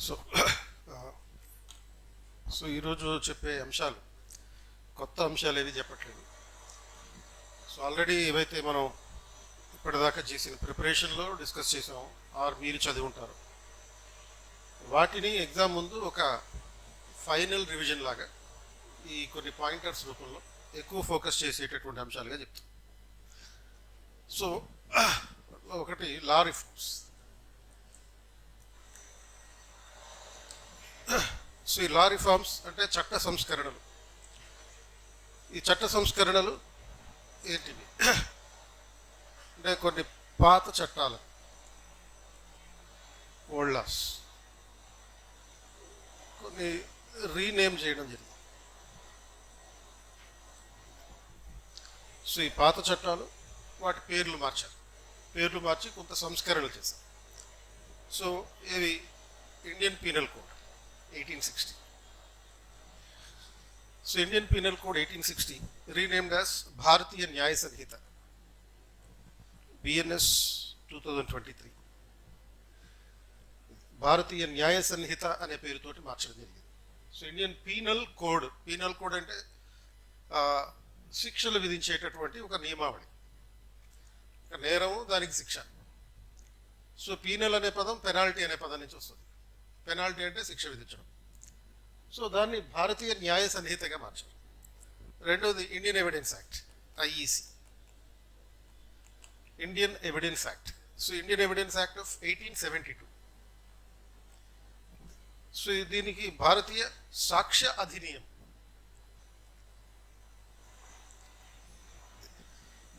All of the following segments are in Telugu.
సో సో ఈరోజు చెప్పే అంశాలు కొత్త అంశాలు ఏవి చెప్పట్లేదు. సో ఆల్రెడీ ఏవైతే మనం ఇప్పటిదాకా చేసిన ప్రిపరేషన్లో డిస్కస్ చేసాం ఆర్ మీరు చదివి ఉంటారు, వాటిని ఎగ్జామ్ ముందు ఒక ఫైనల్ రివిజన్ లాగా ఈ కొన్ని పాయింటర్స్ రూపంలో ఎక్కువ ఫోకస్ చేసేటటువంటి అంశాలుగా చెప్తాం. సో ఒకటి లా రిఫార్మ్స్. సో ఈ లా రిఫార్మ్స్ అంటే చట్ట సంస్కరణలు. ఈ చట్ట సంస్కరణలు ఏంటివి అంటే కొన్ని పాత చట్టాలు, ఓల్డ్ లాస్, కొన్ని రీనేమ్ చేయడం జరిగింది. సో ఈ పాత చట్టాలు వాటి పేర్లు మార్చి కొంత సంస్కరణలు చేశారు. సో ఇవి Indian penal code 1860. So Indian penal code 1860 renamed as Bharatiya Nyaya Sanhita BNS 2023. భారతీయ న్యాయ సంహిత అనే పేరుతోటి మార్చడం జరిగింది. సో ఇండియన్ పీనల్ కోడ్ అంటే శిక్షలు విధించేటటువంటి ఒక నియమావళి, ఒక నేరము దానికి శిక్ష. సో పీనల్ అనే పదం పెనాల్టీ అనే పదం నుంచి వస్తుంది. పెనాల్టీ అంటే శిక్ష విధించడం. సో దాన్ని భారతీయ న్యాయ సంహితగా మార్చారు. రెండోది Indian evidence act, IEC, Indian evidence act. So Indian evidence act of 1872. So దీనికి భారతీయ సాక్ష్య అధినియం,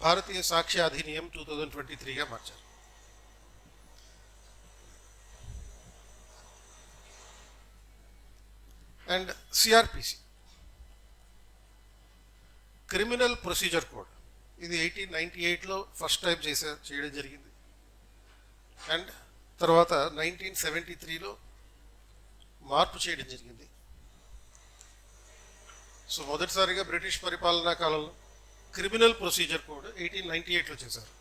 భారతీయ సాక్ష్య అధినియం 2023గా మార్చారు. And CRPC, criminal procedure code, ఇది 1898లో ఫస్ట్ టైం చేయడం జరిగింది. అండ్ తర్వాత 1973లో మార్పు చేయడం జరిగింది. సో మొదటిసారిగా బ్రిటిష్ పరిపాలనా కాలంలో క్రిమినల్ ప్రొసీజర్ కోడ్ 1898లో చేశారు.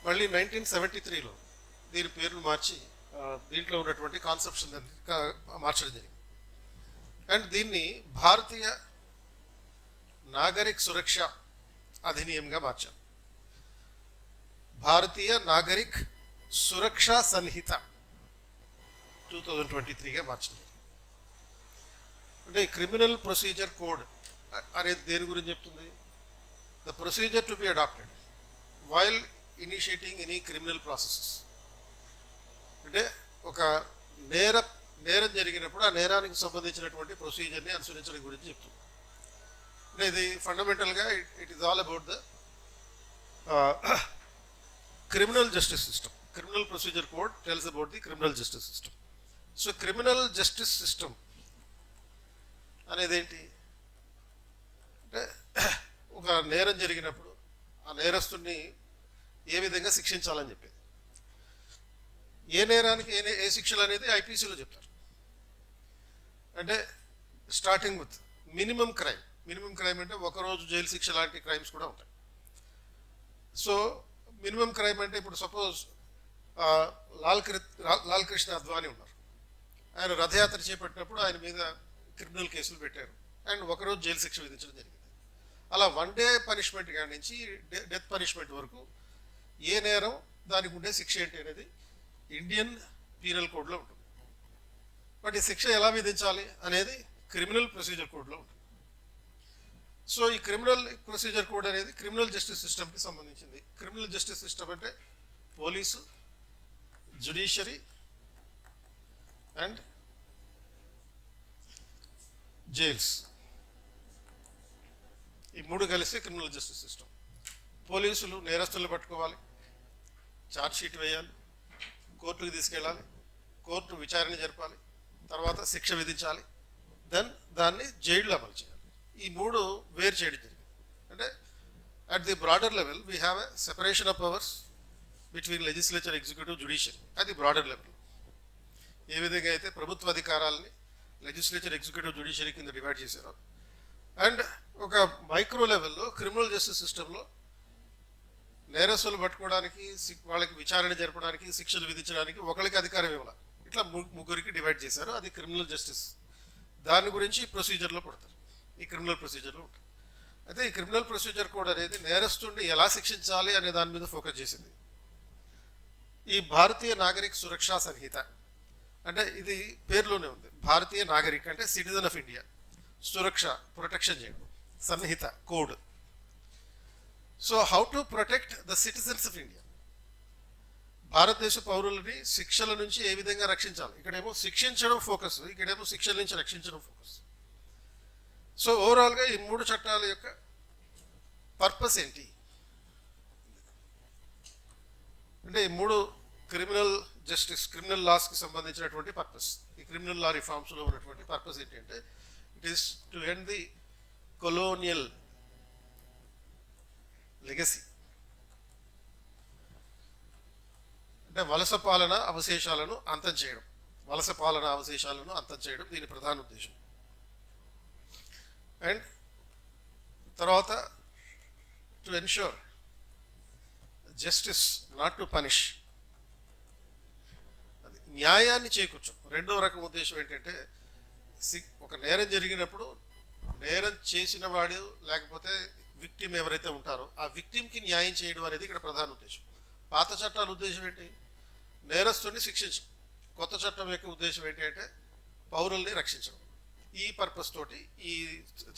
మళ్ళీ 1973లో దీని పేర్లు మార్చి దీంట్లో ఉన్నటువంటి కాన్సెప్ట్స్ మార్చడం జరిగింది. అండ్ దీన్ని భారతీయ నాగరిక్ సురక్ష అధినియంగా మార్చారు. భారతీయ నాగరిక్ సురక్షా సంహిత 2023గా మార్చింది. అంటే క్రిమినల్ ప్రొసీజర్ కోడ్ అనేది దేని గురించి చెప్తుంది? The procedure to be adopted while initiating any criminal processes. అంటే ఒక నేరం జరిగినప్పుడు ఆ నేరానికి సంబంధించినటువంటి ప్రొసీజర్ని అనుసరించడం గురించి చెప్తుంది. అంటే ఇది ఫండమెంటల్గా it is all about the criminal justice system. Criminal procedure code tells about the criminal justice system. So criminal justice system అనేది ఏంటి అంటే ఒక నేరం జరిగినప్పుడు ఆ నేరస్తుడిని ఏ విధంగా శిక్షించాలని చెప్పేది. ఏ నేరానికి ఏ శిక్షలు అనేది IPCలో చెప్తారు. అంటే స్టార్టింగ్ విత్ మినిమం క్రైమ్ అంటే ఒకరోజు జైలు శిక్ష లాంటి క్రైమ్స్ కూడా ఉంటాయి. సో మినిమం క్రైమ్ అంటే ఇప్పుడు సపోజ్ లాల్ కృష్ణ అద్వానీ ఉన్నారు. ఆయన రథయాత్ర చేపట్టినప్పుడు ఆయన మీద క్రిమినల్ కేసులు పెట్టారు అండ్ ఒకరోజు జైలు శిక్ష విధించడం జరిగింది. అలా 1 డే పనిష్మెంట్ కాడి నుంచి డెత్ పనిష్మెంట్ వరకు ఏ నేరం దానికి ఉండే శిక్ష ఏంటి అనేది ఇండియన్ పీనల్ కోడ్లో ఉంటుంది. బట్ ఈ శిక్ష ఎలా విధించాలి అనేది క్రిమినల్ ప్రొసీజర్ కోడ్లో ఉంటుంది. సో ఈ క్రిమినల్ ప్రొసీజర్ కోడ్ అనేది క్రిమినల్ జస్టిస్ సిస్టమ్కి సంబంధించింది. క్రిమినల్ జస్టిస్ సిస్టమ్ అంటే పోలీసు, జ్యుడిషియరీ అండ్ జైల్స్, ఈ మూడు కలిసి క్రిమినల్ జస్టిస్ సిస్టమ్. పోలీసులు నేరస్తులను పట్టుకోవాలి, ఛార్జ్ షీట్ వేయాలి, కోర్టుకు తీసుకెళ్ళాలి, కోర్టు విచారణ జరపాలి, తర్వాత శిక్ష విధించాలి, దెన్ దాన్ని జైల్లో అమలు చేయాలి. ఈ మూడు వేరు చేయడం జరిగింది. అంటే at the broader level we have a separation of powers between legislature, executive, judiciary. అది బ్రాడర్ లెవెల్. ఏ విధంగా అయితే ప్రభుత్వ అధికారాలని లెజిస్లేచర్, ఎగ్జిక్యూటివ్, జ్యుడిషియరీ కింద డివైడ్ చేశారు. అండ్ ఒక మైక్రో లెవెల్లో క్రిమినల్ జస్టిస్ సిస్టంలో నేరస్తులు పట్టుకోవడానికి, వాళ్ళకి విచారణ జరపడానికి, శిక్షలు విధించడానికి ఒకరికి అధికారం ఇవ్వాలి, ఇట్లా ముగ్గురికి డివైడ్ చేశారు. అది క్రిమినల్ జస్టిస్. దాని గురించి ప్రొసీజర్లో పడతారు, ఈ క్రిమినల్ ప్రొసీజర్లో ఉంటారు. అయితే ఈ క్రిమినల్ ప్రొసీజర్ కోడ్ అనేది నేరస్తుడిని ఎలా శిక్షించాలి అనే దాని మీద ఫోకస్ చేసింది. ఈ భారతీయ నాగరిక సురక్షా సంహిత అంటే ఇది పేరులోనే ఉంది. భారతీయ నాగరిక అంటే citizen of India, Suraksha protection చేయడం, Sanhita code. So how to protect the citizens of India, భారతదేశ పౌరులని శిక్షల నుంచి ఏ విధంగా రక్షించాలి. ఇక్కడేమో శిక్షించడం ఫోకస్, ఇక్కడేమో శిక్షల నుంచి రక్షించడం ఫోకస్. సో ఓవరాల్గా ఈ మూడు చట్టాల యొక్క పర్పస్ ఏంటి అంటే ఈ మూడు క్రిమినల్ జస్టిస్, క్రిమినల్ లాస్కి సంబంధించినటువంటి పర్పస్, ఈ క్రిమినల్ లా రిఫార్మ్స్లో ఉన్నటువంటి పర్పస్ ఏంటంటే it is to end the colonial legacy, అంటే వలస పాలన అవశేషాలను అంతం చేయడం, వలస పాలన అవశేషాలను అంతం చేయడం దీని ప్రధాన ఉద్దేశం. అండ్ తర్వాత to ensure justice not to punish, అది న్యాయాన్ని చేకూర్చడం. రెండో రకం ఉద్దేశం ఏంటంటే ఒక నేరం జరిగినప్పుడు నేరం చేసిన వాడు లేకపోతే విక్టిమ్ ఎవరైతే ఉంటారో ఆ విక్టిమ్కి న్యాయం చేయడం అనేది ఇక్కడ ప్రధాన ఉద్దేశం. పాత చట్టాల ఉద్దేశం ఏంటి? నేరస్తుడిని శిక్షించడం. కొత్త చట్టం యొక్క ఉద్దేశం ఏంటి అంటే పౌరుల్ని రక్షించడం. ఈ పర్పస్ తోటి ఈ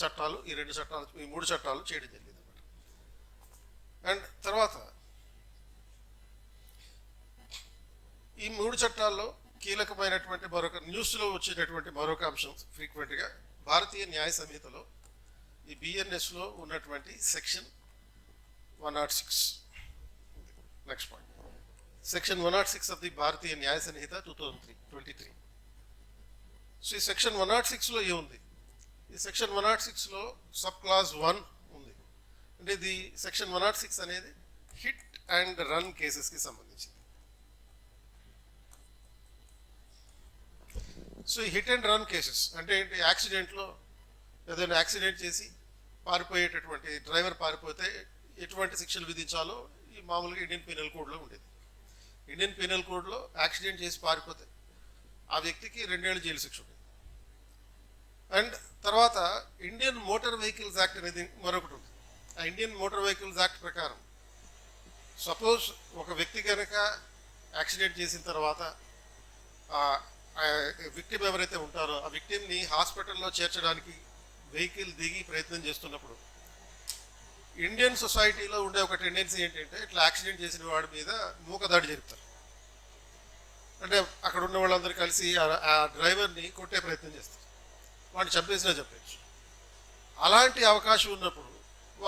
చట్టాలు, ఈ రెండు చట్టాలు, ఈ మూడు చట్టాలు చేయడం జరిగింది అన్నమాట. అండ్ తర్వాత ఈ మూడు చట్టాల్లో కీలకమైనటువంటి మరొక న్యూస్లో వచ్చేటటువంటి మరొక అంశం ఫ్రీక్వెంట్గా భారతీయ న్యాయ సంహితలో ఈ బిఎన్ఎస్లో ఉన్నటువంటి section 106. Next point, section 106 of the Bharatiya Nyaya Sanhita 2023. So ఈ సెక్షన్ 106లో ఏముంది? ఈ సెక్షన్ 106లో సబ్ క్లాస్ 1 ఉంది. అంటే ఇది సెక్షన్ 106 అనేది హిట్ అండ్ రన్ కేసెస్కి సంబంధించింది. సో ఈ హిట్ అండ్ రన్ కేసెస్ అంటే ఏంటి? యాక్సిడెంట్లో ఏదైనా యాక్సిడెంట్ చేసి పారిపోయేటటువంటి డ్రైవర్ పారిపోతే ఎటువంటి శిక్షలు విధించాలో ఈ మామూలుగా ఇండియన్ పీనల్ కోడ్లో ఉండేది. ఇండియన్ పీనల్ కోడ్లో యాక్సిడెంట్ చేసి పారిపోతే ఆ వ్యక్తికి 2 ఏళ్ల జైలు శిక్ష ఉంది. అండ్ తర్వాత ఇండియన్ మోటార్ వెహికల్స్ యాక్ట్ అనేది మరొకటి ఉంది. ఆ ఇండియన్ మోటార్ వెహికల్స్ యాక్ట్ ప్రకారం సపోజ్ ఒక వ్యక్తి కనుక యాక్సిడెంట్ చేసిన తర్వాత విక్టిమ్ ఎవరైతే ఉంటారో ఆ విక్టిమ్ని హాస్పిటల్లో చేర్చడానికి వెహికల్ దిగి ప్రయత్నం చేస్తున్నప్పుడు ఇండియన్ సొసైటీలో ఉండే ఒక టెండెన్సీ ఏంటంటే ఇట్లా యాక్సిడెంట్ చేసిన వాడి మీద మూకదాడి జరుపుతారు. అంటే అక్కడ ఉన్న వాళ్ళందరూ కలిసి ఆ డ్రైవర్ని కొట్టే ప్రయత్నం చేస్తారు, వాడిని చంపేసినా చెప్పచ్చు. అలాంటి అవకాశం ఉన్నప్పుడు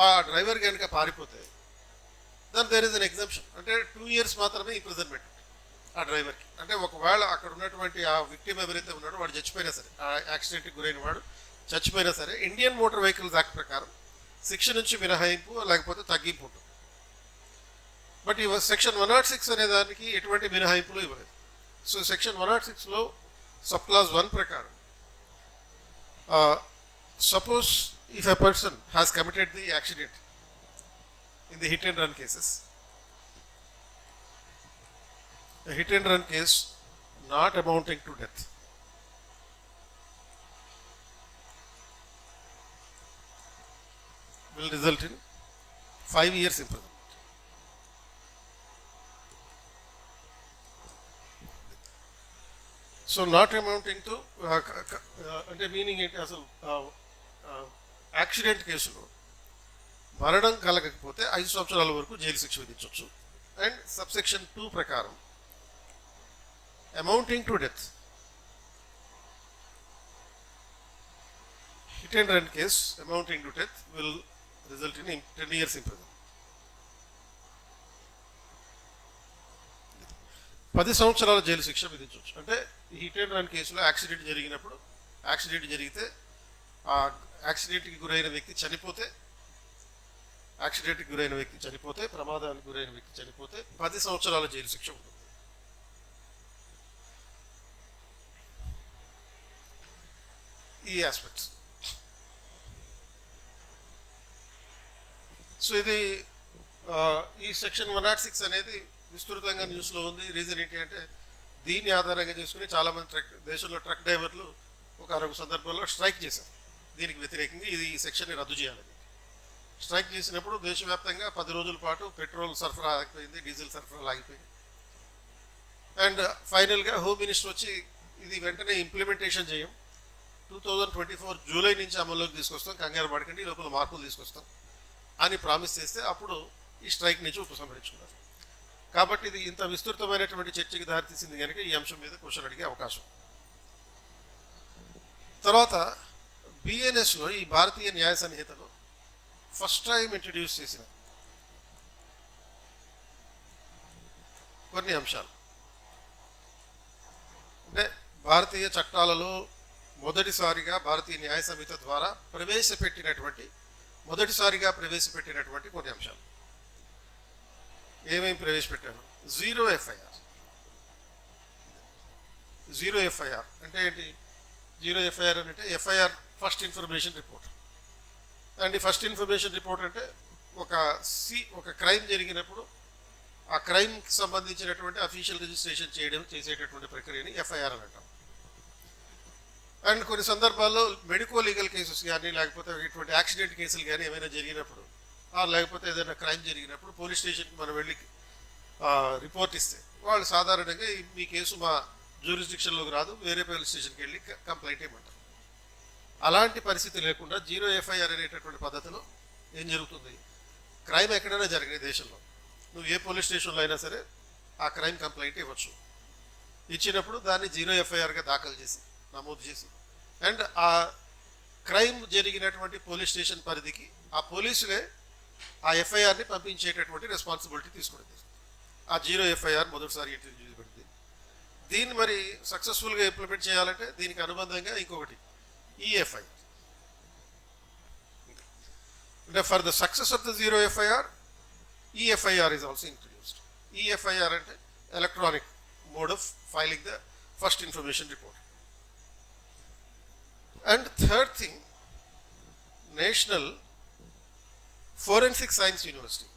ఆ డ్రైవర్ కనుక పారిపోతే దాని దేర్ ఇస్ అన్ ఎగ్జంప్షన్. అంటే 2 years మాత్రమే ఇంప్రిజన్మెంట్ ఆ డ్రైవర్కి. అంటే ఒకవేళ అక్కడ ఉన్నటువంటి ఆ విక్టిమ్ ఎవరైతే ఉన్నాడో వాడు చచ్చిపోయినా సరే, ఆ యాక్సిడెంట్కి గురైన వాడు చచ్చిపోయినా సరే ఇండియన్ మోటార్ వెహికల్స్ యాక్ట్ ప్రకారం శిక్ష నుంచి మినహాయింపు లేకపోతే తగ్గింపు ఉంటుంది. బట్ ఈ సెక్షన్ 106 అనే దానికి ఎటువంటి మినహాయింపులు ఇవ్వలేదు. సో సెక్షన్ 106లో సబ్ క్లాస్ 1 ప్రకారం suppose if a person has committed the accident in the hit and run cases, a hit and run case not amounting to death will result in 5 years imprisonment. So not amounting to అంటే మీనింగ్ ఏంటి? అసలు యాక్సిడెంట్ కేసులో మరణం కలగకపోతే 5 సంవత్సరాల వరకు జైలు శిక్ష విధించవచ్చు. అండ్ సబ్సెక్షన్ 2 ప్రకారం amounting to death, hit and run case amounting to death will result in 10 years imprisonment. 10 సంవత్సరాల జైలు శిక్ష విధించవచ్చు. అంటే హిట్ అండ్ రన్ కేసులో యాక్సిడెంట్ జరిగినప్పుడు, యాక్సిడెంట్ జరిగితే ఆ యాక్సిడెంట్కి గురైన వ్యక్తి చనిపోతే, ప్రమాదానికి గురైన వ్యక్తి చనిపోతే 10 సంవత్సరాల జైలు శిక్ష ఉంటుంది. ఈ ఆస్పెక్ట్స్. సో ఇది ఈ సెక్షన్ 106 అనేది విస్తృతంగా న్యూస్లో ఉంది. రీజన్ ఏంటి అంటే దీన్ని ఆధారంగా చేసుకుని చాలామంది దేశంలో ట్రక్ డ్రైవర్లు ఒక అరొక సందర్భంలో స్ట్రైక్ చేశారు. దీనికి వ్యతిరేకంగా ఈ సెక్షన్ని రద్దు చేయాలని స్ట్రైక్ చేసినప్పుడు దేశవ్యాప్తంగా 10 రోజుల పాటు పెట్రోల్ సరఫరా ఆగిపోయింది, డీజిల్ సరఫరా ఆగిపోయింది. అండ్ ఫైనల్గా హోమ్ మినిస్టర్ వచ్చి ఇది వెంటనే ఇంప్లిమెంటేషన్ చేయం, 2024 జూలై నుంచి అమల్లోకి తీసుకొస్తాం, కంగారు పడకండి, లోపల మార్పులు తీసుకొస్తాం అని ప్రామిస్ చేస్తే అప్పుడు ఈ స్ట్రైక్ నుంచి ఉపసంహరించుకున్నారు. కాబట్టి ఇది ఇంత విస్తృతమైనటువంటి చర్చకి దారితీసింది కనుక ఈ అంశం మీద క్వశ్చన్ అడిగే అవకాశం. తర్వాత బిఎన్ఎస్లో ఈ భారతీయ న్యాయ సంహితలో ఫస్ట్ టైం ఇంట్రడ్యూస్ చేసిన కొన్ని అంశాలు అంటే భారతీయ చట్టాలలో మొదటిసారిగా భారతీయ న్యాయ సంహిత ద్వారా మొదటిసారిగా ప్రవేశపెట్టినటువంటి కొన్ని అంశాలు. ఏమేమి ప్రవేశపెట్టాను? జీరో ఎఫ్ఐఆర్ అంటే ఏంటి? జీరో ఎఫ్ఐఆర్ అంటే FIR first information report. And ఈ ఫస్ట్ ఇన్ఫర్మేషన్ రిపోర్ట్ అంటే ఒక క్రైమ్ జరిగినప్పుడు ఆ క్రైమ్కి సంబంధించినటువంటి అఫీషియల్ రిజిస్ట్రేషన్ చేసేటటువంటి ప్రక్రియని ఎఫ్ఐఆర్ అని అంటాం. అండ్ కొన్ని సందర్భాల్లో మెడికో లీగల్ కేసెస్ కానీ లేకపోతే ఇటువంటి యాక్సిడెంట్ కేసులు కానీ ఏమైనా జరిగినప్పుడు లేకపోతే ఏదైనా క్రైమ్ జరిగినప్పుడు పోలీస్ స్టేషన్కి మనం వెళ్ళి రిపోర్ట్ ఇస్తే వాళ్ళు సాధారణంగా మీ కేసు మా జ్యూరిస్డిక్షన్లోకి రాదు, వేరే పోలీస్ స్టేషన్కి వెళ్ళి కంప్లైంట్ ఇవ్వమంటారు. అలాంటి పరిస్థితి లేకుండా జీరో ఎఫ్ఐఆర్ అనేటటువంటి పద్ధతిలో ఏం జరుగుతుంది? క్రైమ్ ఎక్కడైనా జరిగిన దేశంలో నువ్వు ఏ పోలీస్ స్టేషన్లో అయినా సరే ఆ క్రైమ్ కంప్లైంట్ ఇవ్వచ్చు. ఇచ్చినప్పుడు దాన్ని జీరో ఎఫ్ఐఆర్గా దాఖలు చేసి నమోదు చేసి అండ్ ఆ క్రైమ్ జరిగినటువంటి పోలీస్ స్టేషన్ పరిధికి ఆ పోలీసులే ఆ ఎఫ్ఐఆర్ని పంపించేటటువంటి రెస్పాన్సిబిలిటీ తీసుకుంటుంది. ఆ జీరో ఎఫ్ఐఆర్ మొదటిసారి ఇంట్రడ్యూస్ చేయబడింది. దీన్ని మరి సక్సెస్ఫుల్గా ఇంప్లిమెంట్ చేయాలంటే దీనికి అనుబంధంగా ఇంకొకటి ఈఎఫ్ఐఆర్. అంటే for the success of the zero FIR e FIR is also introduced. E FIR అంటే electronic mode of filing the first information report. And third thing, national forensic science university.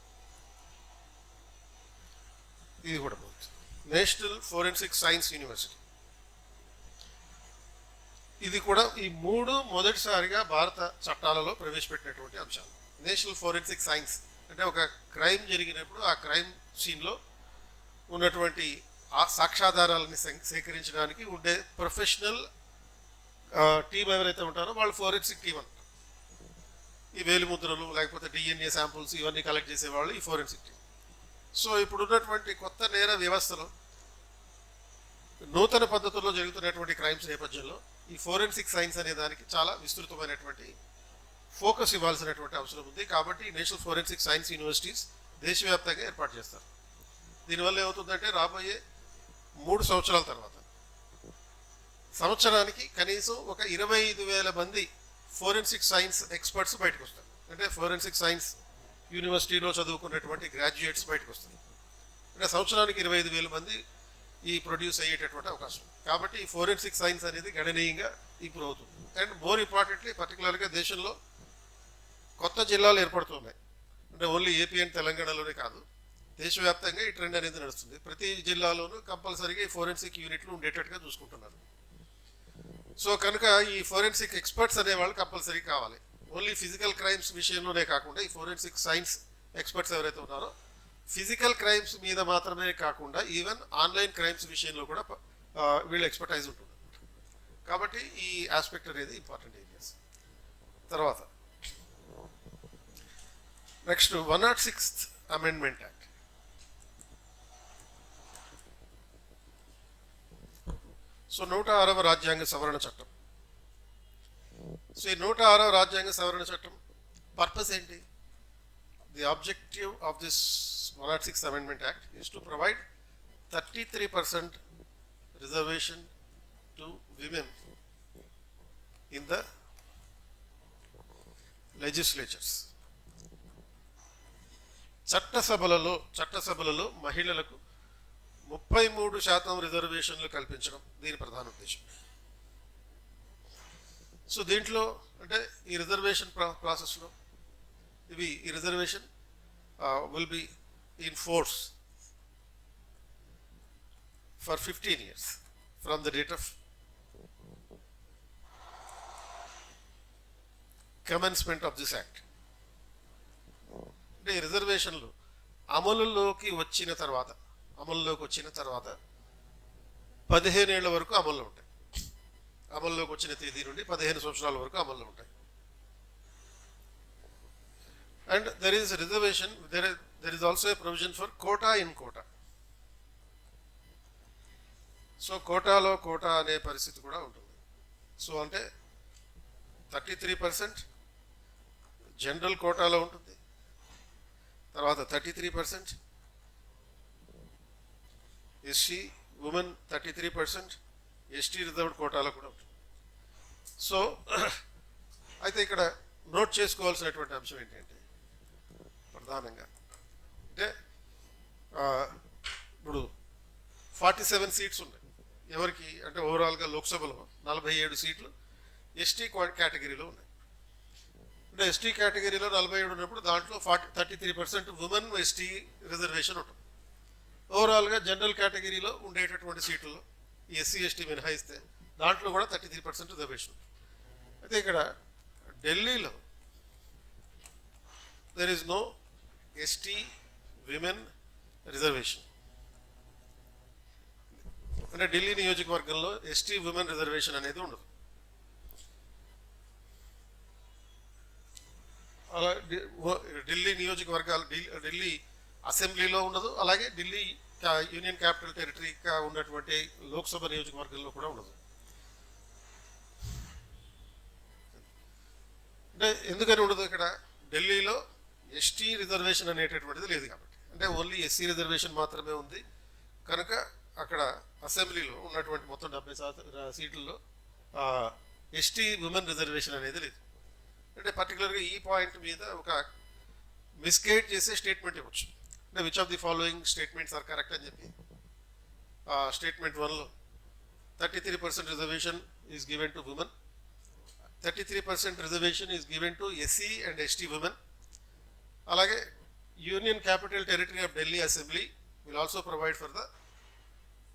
ఇది కూడా బాగుంది. నేషనల్ ఫోరెన్సిక్ సైన్స్ యూనివర్సిటీ ఇది కూడా ఈ మూడు మొదటిసారిగా భారత చట్టాలలో ప్రవేశపెట్టినటువంటి అంశాలు. నేషనల్ ఫోరెన్సిక్ సైన్స్ అంటే ఒక క్రైమ్ జరిగినప్పుడు ఆ క్రైమ్ సీన్లో ఉన్నటువంటి ఆ సాక్ష్యాధారాలని సేకరించడానికి ఉండే ప్రొఫెషనల్ టీం ఎవరైతే ఉంటారో వాళ్ళు ఫోరెన్సిక్ టీం అంటారు. ఈ వేలిముద్రలు లేకపోతే డిఎన్ఏ శాంపుల్స్ ఇవన్నీ కలెక్ట్ చేసేవాళ్ళు ఈ ఫోరెన్సిక్ టీం. సో ఇప్పుడున్నటువంటి కొత్త నేర వ్యవస్థలో నూతన పద్ధతుల్లో జరుగుతున్నటువంటి క్రైమ్స్ నేపథ్యంలో ఈ ఫోరెన్సిక్ సైన్స్ అనే దానికి చాలా విస్తృతమైనటువంటి ఫోకస్ ఇవ్వాల్సినటువంటి అవసరం ఉంది. కాబట్టి నేషనల్ ఫోరెన్సిక్ సైన్స్ యూనివర్సిటీస్ దేశవ్యాప్తంగా ఏర్పాటు చేస్తారు. దీనివల్ల ఏమవుతుందంటే రాబోయే 3 సంవత్సరాల తర్వాత సంవత్సరానికి కనీసం ఒక 25,000 మంది ఫోరెన్సిక్ సైన్స్ ఎక్స్పర్ట్స్ బయటకు వస్తారు. అంటే ఫోరెన్సిక్ సైన్స్ యూనివర్సిటీలో చదువుకున్నటువంటి గ్రాడ్యుయేట్స్ బయటకు వస్తారు. అంటే సంవత్సరానికి 25,000 మంది ఈ ప్రొడ్యూస్ అయ్యేటటువంటి అవకాశం. కాబట్టి ఈ ఫోరెన్సిక్ సైన్స్ అనేది గణనీయంగా ఇంప్రూవ్ అవుతుంది. అండ్ మోర్ ఇంపార్టెంట్లీ పర్టికులర్గా దేశంలో కొత్త జిల్లాలు ఏర్పడుతున్నాయి. అంటే ఓన్లీ ఏపీ అండ్ తెలంగాణలోనే కాదు, దేశవ్యాప్తంగా ఈ ట్రెండ్ అనేది నడుస్తుంది. ప్రతి జిల్లాలోనూ కంపల్సరీగా ఈ ఫోరెన్సిక్ యూనిట్లు ఉండేటట్టుగా చూసుకుంటున్నారు. సో కనుక ఈ ఫోరెన్సిక్ ఎక్స్పర్ట్స్ అనేవాళ్ళు కంపల్సరీ కావాలి. ఓన్లీ ఫిజికల్ క్రైమ్స్ విషయంలోనే కాకుండా ఈ ఫోరెన్సిక్ సైన్స్ ఎక్స్పర్ట్స్ ఎవరైతే ఉన్నారో ఫిజికల్ క్రైమ్స్ మీద మాత్రమే కాకుండా ఈవెన్ ఆన్లైన్ క్రైమ్స్ విషయంలో కూడా వీళ్ళ ఎక్స్పర్టైజ్ ఉంటుంది. కాబట్టి ఈ ఆస్పెక్ట్ అనేది ఇంపార్టెంట్ ఏరియాస్. తర్వాత next 106th amendment act. So 106వ రాజ్యాంగ సవరణ చట్టం. సో ఈ 106వ రాజ్యాంగ సవరణ చట్టం పర్పస్ ఏంటి? The objective of this 106th Amendment Act is to provide 33% reservation to women in the legislatures. చట్టసభలలో మహిళలకు 33% రిజర్వేషన్లు కల్పించడం దీని ప్రధాన ఉద్దేశం. సో దీంట్లో అంటే ఈ రిజర్వేషన్ ప్రాసెస్లో ఈ reservation will be in force for 15 years from the date of commencement of this act. అంటే రిజర్వేషన్లు అమలులోకి వచ్చిన తర్వాత 15 ఏళ్ల వరకు అమల్లో ఉంటాయి. అమల్లోకి వచ్చిన తేదీ నుండి 15 సంవత్సరాల వరకు అమల్లో ఉంటాయి. And there is reservation, there is also a provision for quota in quota. So కోటాలో కోటా అనే పరిస్థితి కూడా ఉంటుంది. సో అంటే 33% జనరల్ కోటాలో ఉంటుంది, తర్వాత 33% ఎస్సీ ఉమెన్, 33% ఎస్టీ రిజర్వ్డ్ కోటాలో కూడా ఉంటుంది. సో అయితే ఇక్కడ నోట్ చేసుకోవాల్సినటువంటి అంశం ఏంటంటే ప్రధానంగా అంటే ఇప్పుడు 47 సీట్స్ ఉన్నాయి ఎవరికి అంటే ఓవరాల్గా లోక్సభలో 47 సీట్లు ఎస్టీ కేటగిరీలో ఉన్నాయి. అంటే ఎస్టీ కేటగిరీలో 47 ఉన్నప్పుడు దాంట్లో 33% ఉమెన్ ఎస్టీ రిజర్వేషన్ ఉంటుంది. ఓవరాల్గా జనరల్ కేటగిరీలో ఉండేటటువంటి సీట్లలో ఎస్సీ ఎస్టీ మినహాయిస్తే దాంట్లో కూడా 33% రిజర్వేషన్. అయితే ఇక్కడ ఢిల్లీలో there is no ST women reservation. అంటే ఢిల్లీ నియోజకవర్గంలో ఎస్టీ విమెన్ రిజర్వేషన్ అనేది ఉండదు. అలా ఢిల్లీ నియోజకవర్గాలు, ఢిల్లీ అసెంబ్లీలో ఉండదు, అలాగే ఢిల్లీ యూనియన్ క్యాపిటల్ టెరిటరీగా ఉన్నటువంటి లోక్సభ నియోజకవర్గంలో కూడా ఉండదు. అంటే ఎందుకని ఉండదు? ఇక్కడ ఢిల్లీలో ఎస్టీ రిజర్వేషన్ అనేటటువంటిది లేదు కాబట్టి, అంటే ఓన్లీ ఎస్సీ రిజర్వేషన్ మాత్రమే ఉంది కనుక అక్కడ అసెంబ్లీలో ఉన్నటువంటి మొత్తం 70% సీట్లలో ఎస్టీ ఉమెన్ రిజర్వేషన్ అనేది లేదు. అంటే పర్టికులర్గా ఈ పాయింట్ మీద ఒక మిస్గైడ్ చేసే స్టేట్మెంట్ ఇవ్వచ్చు. అంటే which of the following statements are correct అని చెప్పి స్టేట్మెంట్ 1లో 33% reservation is given to women, 33% reservation is given to SC and ST women. అలాగే union capital territory of Delhi assembly will also provide for the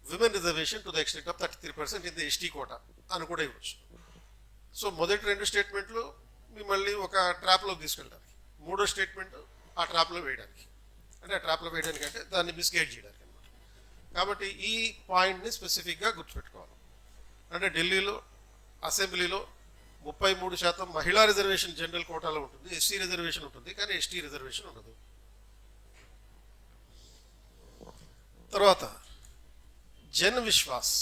women reservation to the extent of 33% in the ST quota అని కూడా ఇవ్వచ్చు. సో మొదటి 2 స్టేట్మెంట్లు మిమ్మల్ని ఒక ట్రాప్లోకి తీసుకెళ్ళడానికి, 3వ స్టేట్మెంట్ ఆ ట్రాప్లో వేయడానికి, అంటే ఆ ట్రాప్లో వేయడానికి అంటే దాన్ని మిస్గైడ్ చేయడానికి అనమాట. కాబట్టి ఈ పాయింట్ని స్పెసిఫిక్గా గుర్తుపెట్టుకోవాలి. అంటే ఢిల్లీలో అసెంబ్లీలో 33% మహిళా రిజర్వేషన్ జనరల్ కోటాలో ఉంటుంది, ఎస్సీ రిజర్వేషన్ ఉంటుంది, కానీ ఎస్టీ రిజర్వేషన్ ఉండదు. తర్వాత జన్ విశ్వాస్,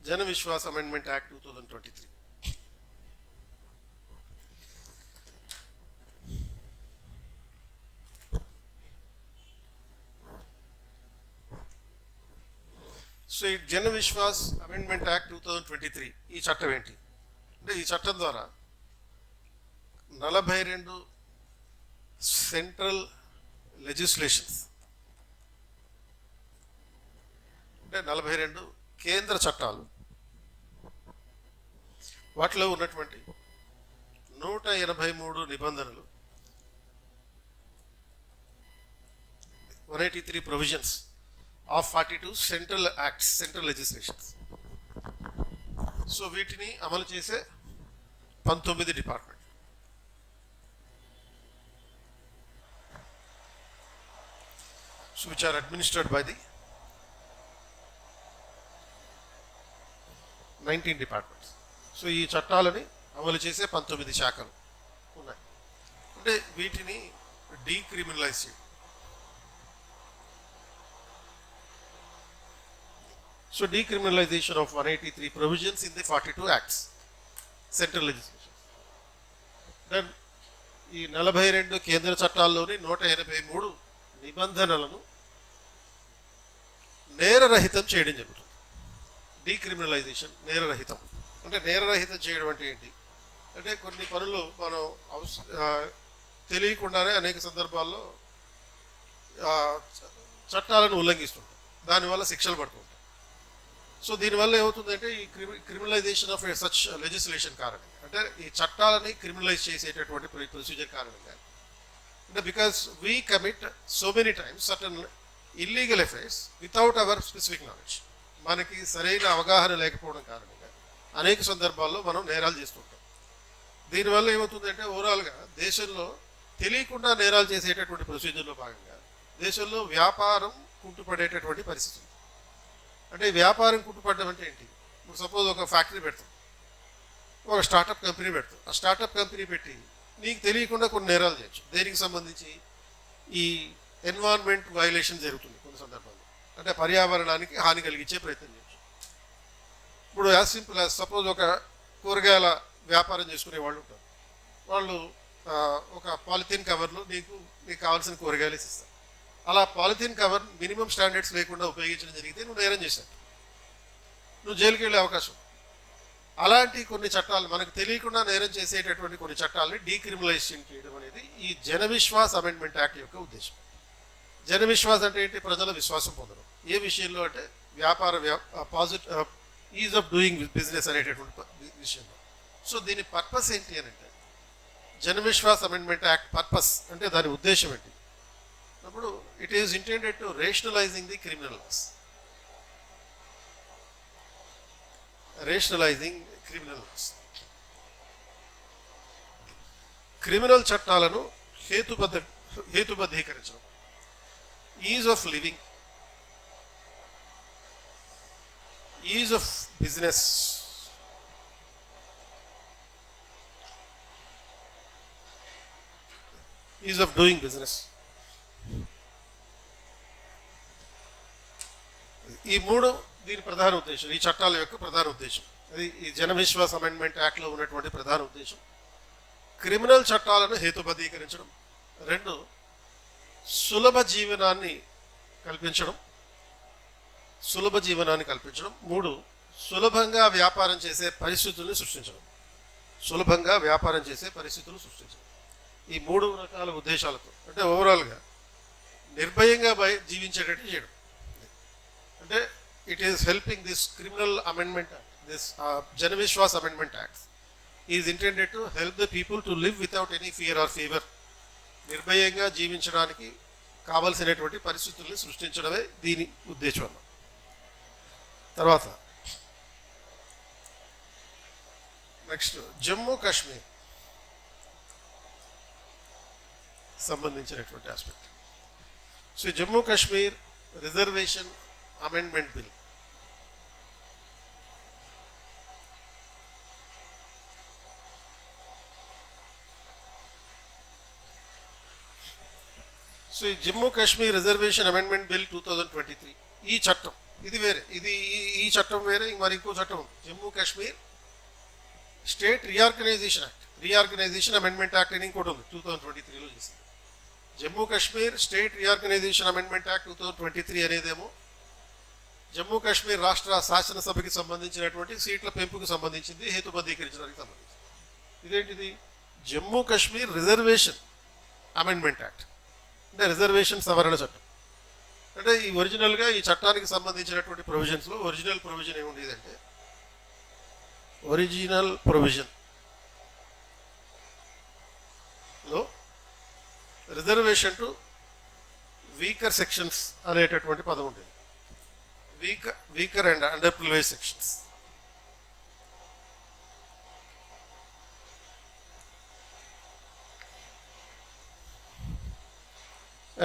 జన విశ్వాస్ అమెండ్మెంట్ యాక్ట్ 2023. సో ఈ జన విశ్వాస్ అమెండ్మెంట్ యాక్ట్ 2023 ఈ చట్టం ఏంటి అంటే ఈ చట్టం ద్వారా 42 సెంట్రల్ లెజిస్లేషన్స్ అంటే 42 కేంద్ర చట్టాలు, వాటిలో ఉన్నటువంటి 183 నిబంధనలు, 183 provisions of 42 central acts, central legislations. So వీటిని అమలు చేసే 19 department. So which are administered by the 19 departments. So ఈ చట్టాలని అమలు చేసే 19 శాఖలు ఉన్నాయి. అంటే వీటిని డీక్రిమినలైజ్ చేయడం. So decriminalisation of 183 provisions in the 42 acts, central legislation. Then ఈ 42 కేంద్ర చట్టాల్లోని 183 నిబంధనలను నేరరహితం చేయడం జరుగుతుంది. డీక్రిమినలైజేషన్, నేరరహితం. అంటే నేరరహితం చేయడం అంటే ఏంటి అంటే కొన్ని పనులు మనం తెలియకుండానే అనేక సందర్భాల్లో చట్టాలను ఉల్లంఘిస్తుంటాం, దానివల్ల శిక్షలు పడుతుంటాం. సో దీనివల్ల ఏమవుతుందంటే ఈ క్రిమినలైజేషన్ ఆఫ్ సచ్ లెజిస్లేషన్ కారణంగా, అంటే ఈ చట్టాలని క్రిమినలైజ్ చేసేటటువంటి ప్రొసీజర్ కారణంగా, అంటే because we commit so many times certain illegal affairs without hour specific knowledge, మనకి సరైన అవగాహన లేకపోవడం కారణంగా అనేక సందర్భాల్లో మనం నేరాలు చేస్తుంటాం. దీనివల్ల ఏమవుతుందంటే ఓవరాల్గా దేశంలో తెలియకుండా నేరాలు చేసేటటువంటి ప్రొసీజర్లో భాగంగా దేశంలో వ్యాపారం కుంటుపడేటటువంటి పరిస్థితి. అంటే వ్యాపారం కుంటుపడడం అంటే ఏంటి? ఇప్పుడు సపోజ్ ఒక ఫ్యాక్టరీ పెడతాం, ఒక స్టార్టప్ కంపెనీ పెడతాం. ఆ స్టార్టప్ కంపెనీ పెట్టి నీకు తెలియకుండా కొన్ని నేరాలు చేయొచ్చు. దేనికి సంబంధించి ఈ ఎన్విరాన్మెంట్ వైలేషన్ జరుగుతుంది కొన్ని సందర్భాల్లో, అంటే పర్యావరణానికి హాని కలిగించే ప్రయత్నం చేయొచ్చు. ఇప్పుడు యాజ్ సింపుల్ యాజ్ సపోజ్ ఒక కూరగాయల వ్యాపారం చేసుకునే వాళ్ళు ఉంటారు. వాళ్ళు ఒక పాలిథిన్ కవర్లో నీకు కావాల్సిన కూరగాయలు ఇస్తారు. అలా పాలిథిన్ కవర్ మినిమం స్టాండర్డ్స్ లేకుండా ఉపయోగించడం జరిగితే నువ్వు నేరం చేశావు, నువ్వు జైలుకి వెళ్ళే అవకాశం. అలాంటి కొన్ని చట్టాలు, మనకు తెలియకుండా నేరం చేసేటటువంటి కొన్ని చట్టాలని డీక్రిమినలైజేషన్ చేయడం అనేది ఈ జన విశ్వాస్ అమెండ్మెంట్ యాక్ట్ యొక్క ఉద్దేశం. జన విశ్వాస్ అంటే ఏంటి? ప్రజల విశ్వాసం పొందడం. ఏ విషయంలో అంటే వ్యాపార ఈజ్ ఆఫ్ డూయింగ్ బిజినెస్ అనేటటువంటి విషయంలో. సో దీని పర్పస్ ఏంటి అని అంటే, జన విశ్వాస్ అమెండ్మెంట్ యాక్ట్ పర్పస్ అంటే దాని ఉద్దేశం ఏంటి అప్పుడు, it is intended to rationalising the criminal laws. Rationalising criminal laws, criminal చట్టాలను హేతుబద్ధీకరించడం. Ease of living, ease of business, ease of doing business, ఈ మూడు దీని ప్రధాన ఉద్దేశం, ఈ చట్టాల యొక్క ప్రధాన ఉద్దేశం. అది ఈ జన విశ్వాస్ అమెండ్మెంట్ యాక్ట్లో ఉన్నటువంటి ప్రధాన ఉద్దేశం. క్రిమినల్ చట్టాలను హేతుబద్ధీకరించడం. 2, సులభ జీవనాన్ని కల్పించడం. 3, సులభంగా వ్యాపారం చేసే పరిస్థితులను సృష్టించడం. ఈ 3 రకాల ఉద్దేశాలతో, అంటే ఓవరాల్గా నిర్భయంగా జీవించేటట్టు చేయడం. అంటే it is helping this criminal amendment act, this Jan Vishwas amendment act is intended to help the people to live without any fear or fever. నిర్భయంగా జీవించడానికి కావలసినటువంటి పరిస్థితుల్ని సృష్టించడమే దీని ఉద్దేశం అన్న. తర్వాత నెక్స్ట్ జమ్మూ కాశ్మీర్ సంబంధించినటువంటి aspect. So Jammu Kashmir reservation amendment bill so ఈ Jammu Kashmir reservation amendment bill 2023, ఈ చట్టం ఇది వేరే, ఈ చట్టం వేరే, మరి ఇంకో చట్టం ఉంది. Jammu Kashmir state reorganisation amendment act అని ఇంకోటి ఉంది, 2023లో చేసింది. Jammu Kashmir state reorganisation amendment act 2023 అనేదేమో జమ్మూ కాశ్మీర్ రాష్ట్ర శాసనసభకి సంబంధించినటువంటి సీట్ల పెంపుకు సంబంధించింది, హేతుబద్ధీకరించడానికి సంబంధించింది. ఇదేంటిది? Jammu Kashmir reservation amendment act, అంటే రిజర్వేషన్ సవరణ చట్టం. అంటే ఈ ఒరిజినల్గా ఈ చట్టానికి సంబంధించినటువంటి ప్రొవిజన్స్లో ఒరిజినల్ ప్రొవిజన్ ఏముండేదంటే, ఒరిజినల్ ప్రొవిజన్లో రిజర్వేషన్ టు వీకర్ సెక్షన్స్ అనేటటువంటి పదం ఉండేది. Weaker and under privilege sections.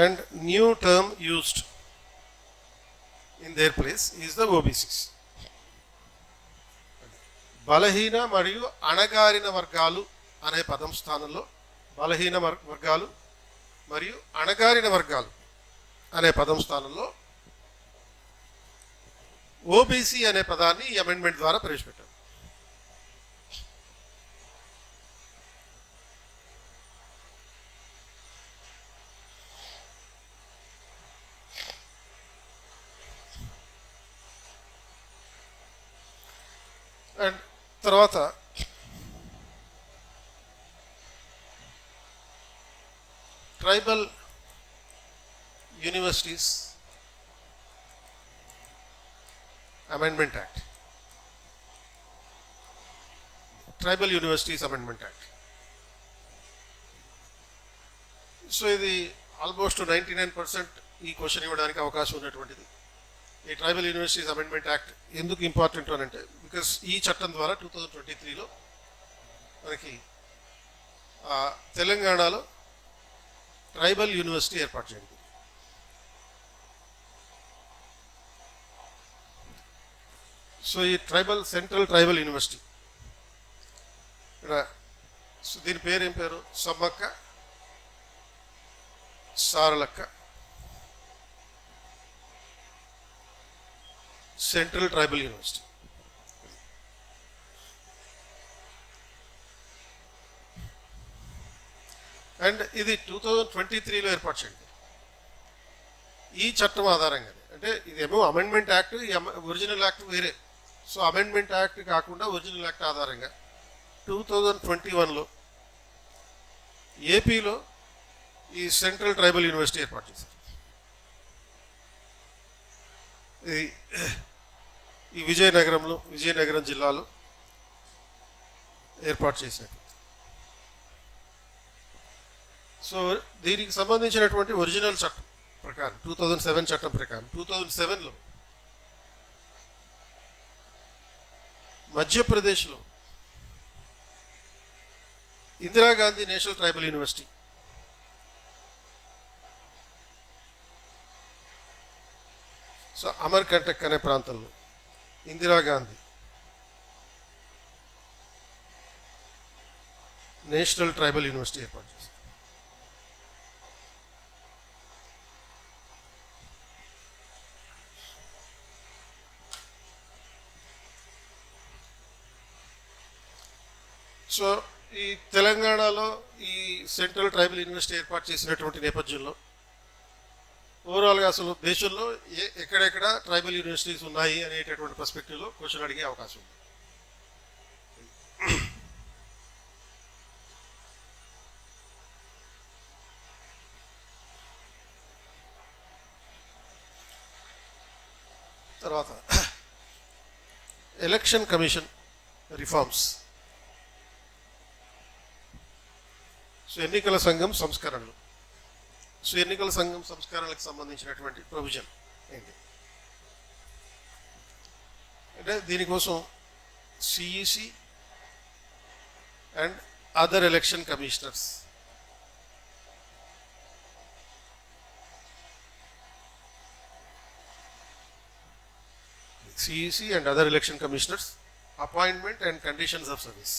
And new term used in their place is the OBCs. బలహీన మరియు అణగారిన వర్గాలు అనే పదం స్థానంలో బలహీన వర్గాలు మరియు అణగారిన వర్గాలు అనే పదం స్థానంలో ఓబీసీ అనే పదాన్ని ఈ అమెండ్మెంట్ ద్వారా ప్రవేశపెట్టారు. అండ్ తర్వాత tribal universities amendment act, tribal universities amendment act. So ఇది ఆల్మోస్ట్ 99% ఈ క్వశ్చన్ ఇవ్వడానికి అవకాశం ఉన్నటువంటిది. ఈ ట్రైబల్ యూనివర్సిటీస్ అమెండ్మెంట్ యాక్ట్ ఎందుకు ఇంపార్టెంట్ అని అంటే, బికాస్ ఈ చట్టం ద్వారా 2023లో మనకి తెలంగాణలో ట్రైబల్ యూనివర్సిటీ ఏర్పాటు చేయండి. సో ఈ సెంట్రల్ ట్రైబల్ యూనివర్సిటీ సో దీని పేరు ఏం పేరు? Sammakka Saralakka central tribal university. And ఇది 2023లో ఏర్పాటు చేయండి. ఈ చట్టం ఆధారంగానే, అంటే ఇదేమో అమెండ్మెంట్ యాక్ట్, ఒరిజినల్ యాక్ట్ వేరే. సో అమెండ్మెంట్ యాక్ట్ కాకుండా ఒరిజినల్ యాక్ట్ ఆధారంగా 2021లో ఏపీలో ఈ సెంట్రల్ ట్రైబల్ యూనివర్సిటీ ఏర్పాటు చేశారు. ఈ విజయనగరం జిల్లాలో ఏర్పాటు చేసినట్టు. సో దీనికి సంబంధించినటువంటి ఒరిజినల్ చట్టం ప్రకారం 2007 చట్టం ప్రకారం 2007లో మధ్యప్రదేశ్లో Indira Gandhi national tribal university, so Amarkantak అనే ప్రాంతంలో ఇందిరాగాంధీ నేషనల్ ట్రైబల్ యూనివర్సిటీ ఏర్పాటు చేశారు. సో ఈ తెలంగాణలో ఈ సెంట్రల్ ట్రైబల్ యూనివర్సిటీ ఏర్పాటు చేసినటువంటి నేపథ్యంలో ఓవరాల్గా అసలు దేశంలో ఎక్కడెక్కడ ట్రైబల్ యూనివర్సిటీస్ ఉన్నాయి అనేటటువంటి పర్స్పెక్టివ్లో క్వశ్చన్ అడిగే అవకాశం ఉంది. తర్వాత ఎలక్షన్ కమిషన్ రిఫార్మ్స్. సో ఎన్నికల సంఘం సంస్కరణలు. సో ఎన్నికల సంఘం సంస్కరణలకు సంబంధించినటువంటి ప్రొవిజన్ ఏంటి అంటే, దీనికోసం CEC and other election commissioners appointment and conditions of service.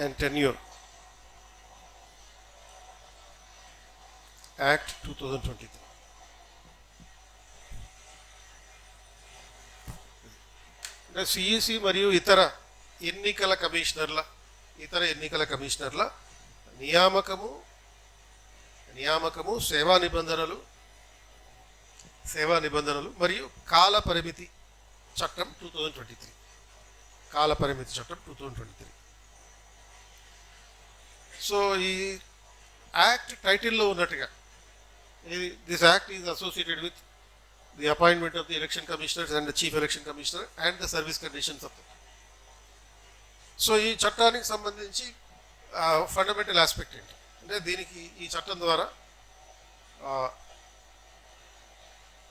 And tenure Act 2023. CEC మరియు ఇతర ఎన్నికల కమిషనర్ల నియామకము సేవా నిబంధనలు మరియు కాల పరిమితి చట్టం 2023. సో ఈ యాక్ట్ టైటిల్లో ఉన్నట్టుగా this act is associated with the appointment of the election commissioners and the chief election commissioner and the service conditions of the. So ఈ చట్టానికి సంబంధించి ఫండమెంటల్ ఆస్పెక్ట్ ఏంటి అంటే, దీనికి ఈ చట్టం ద్వారా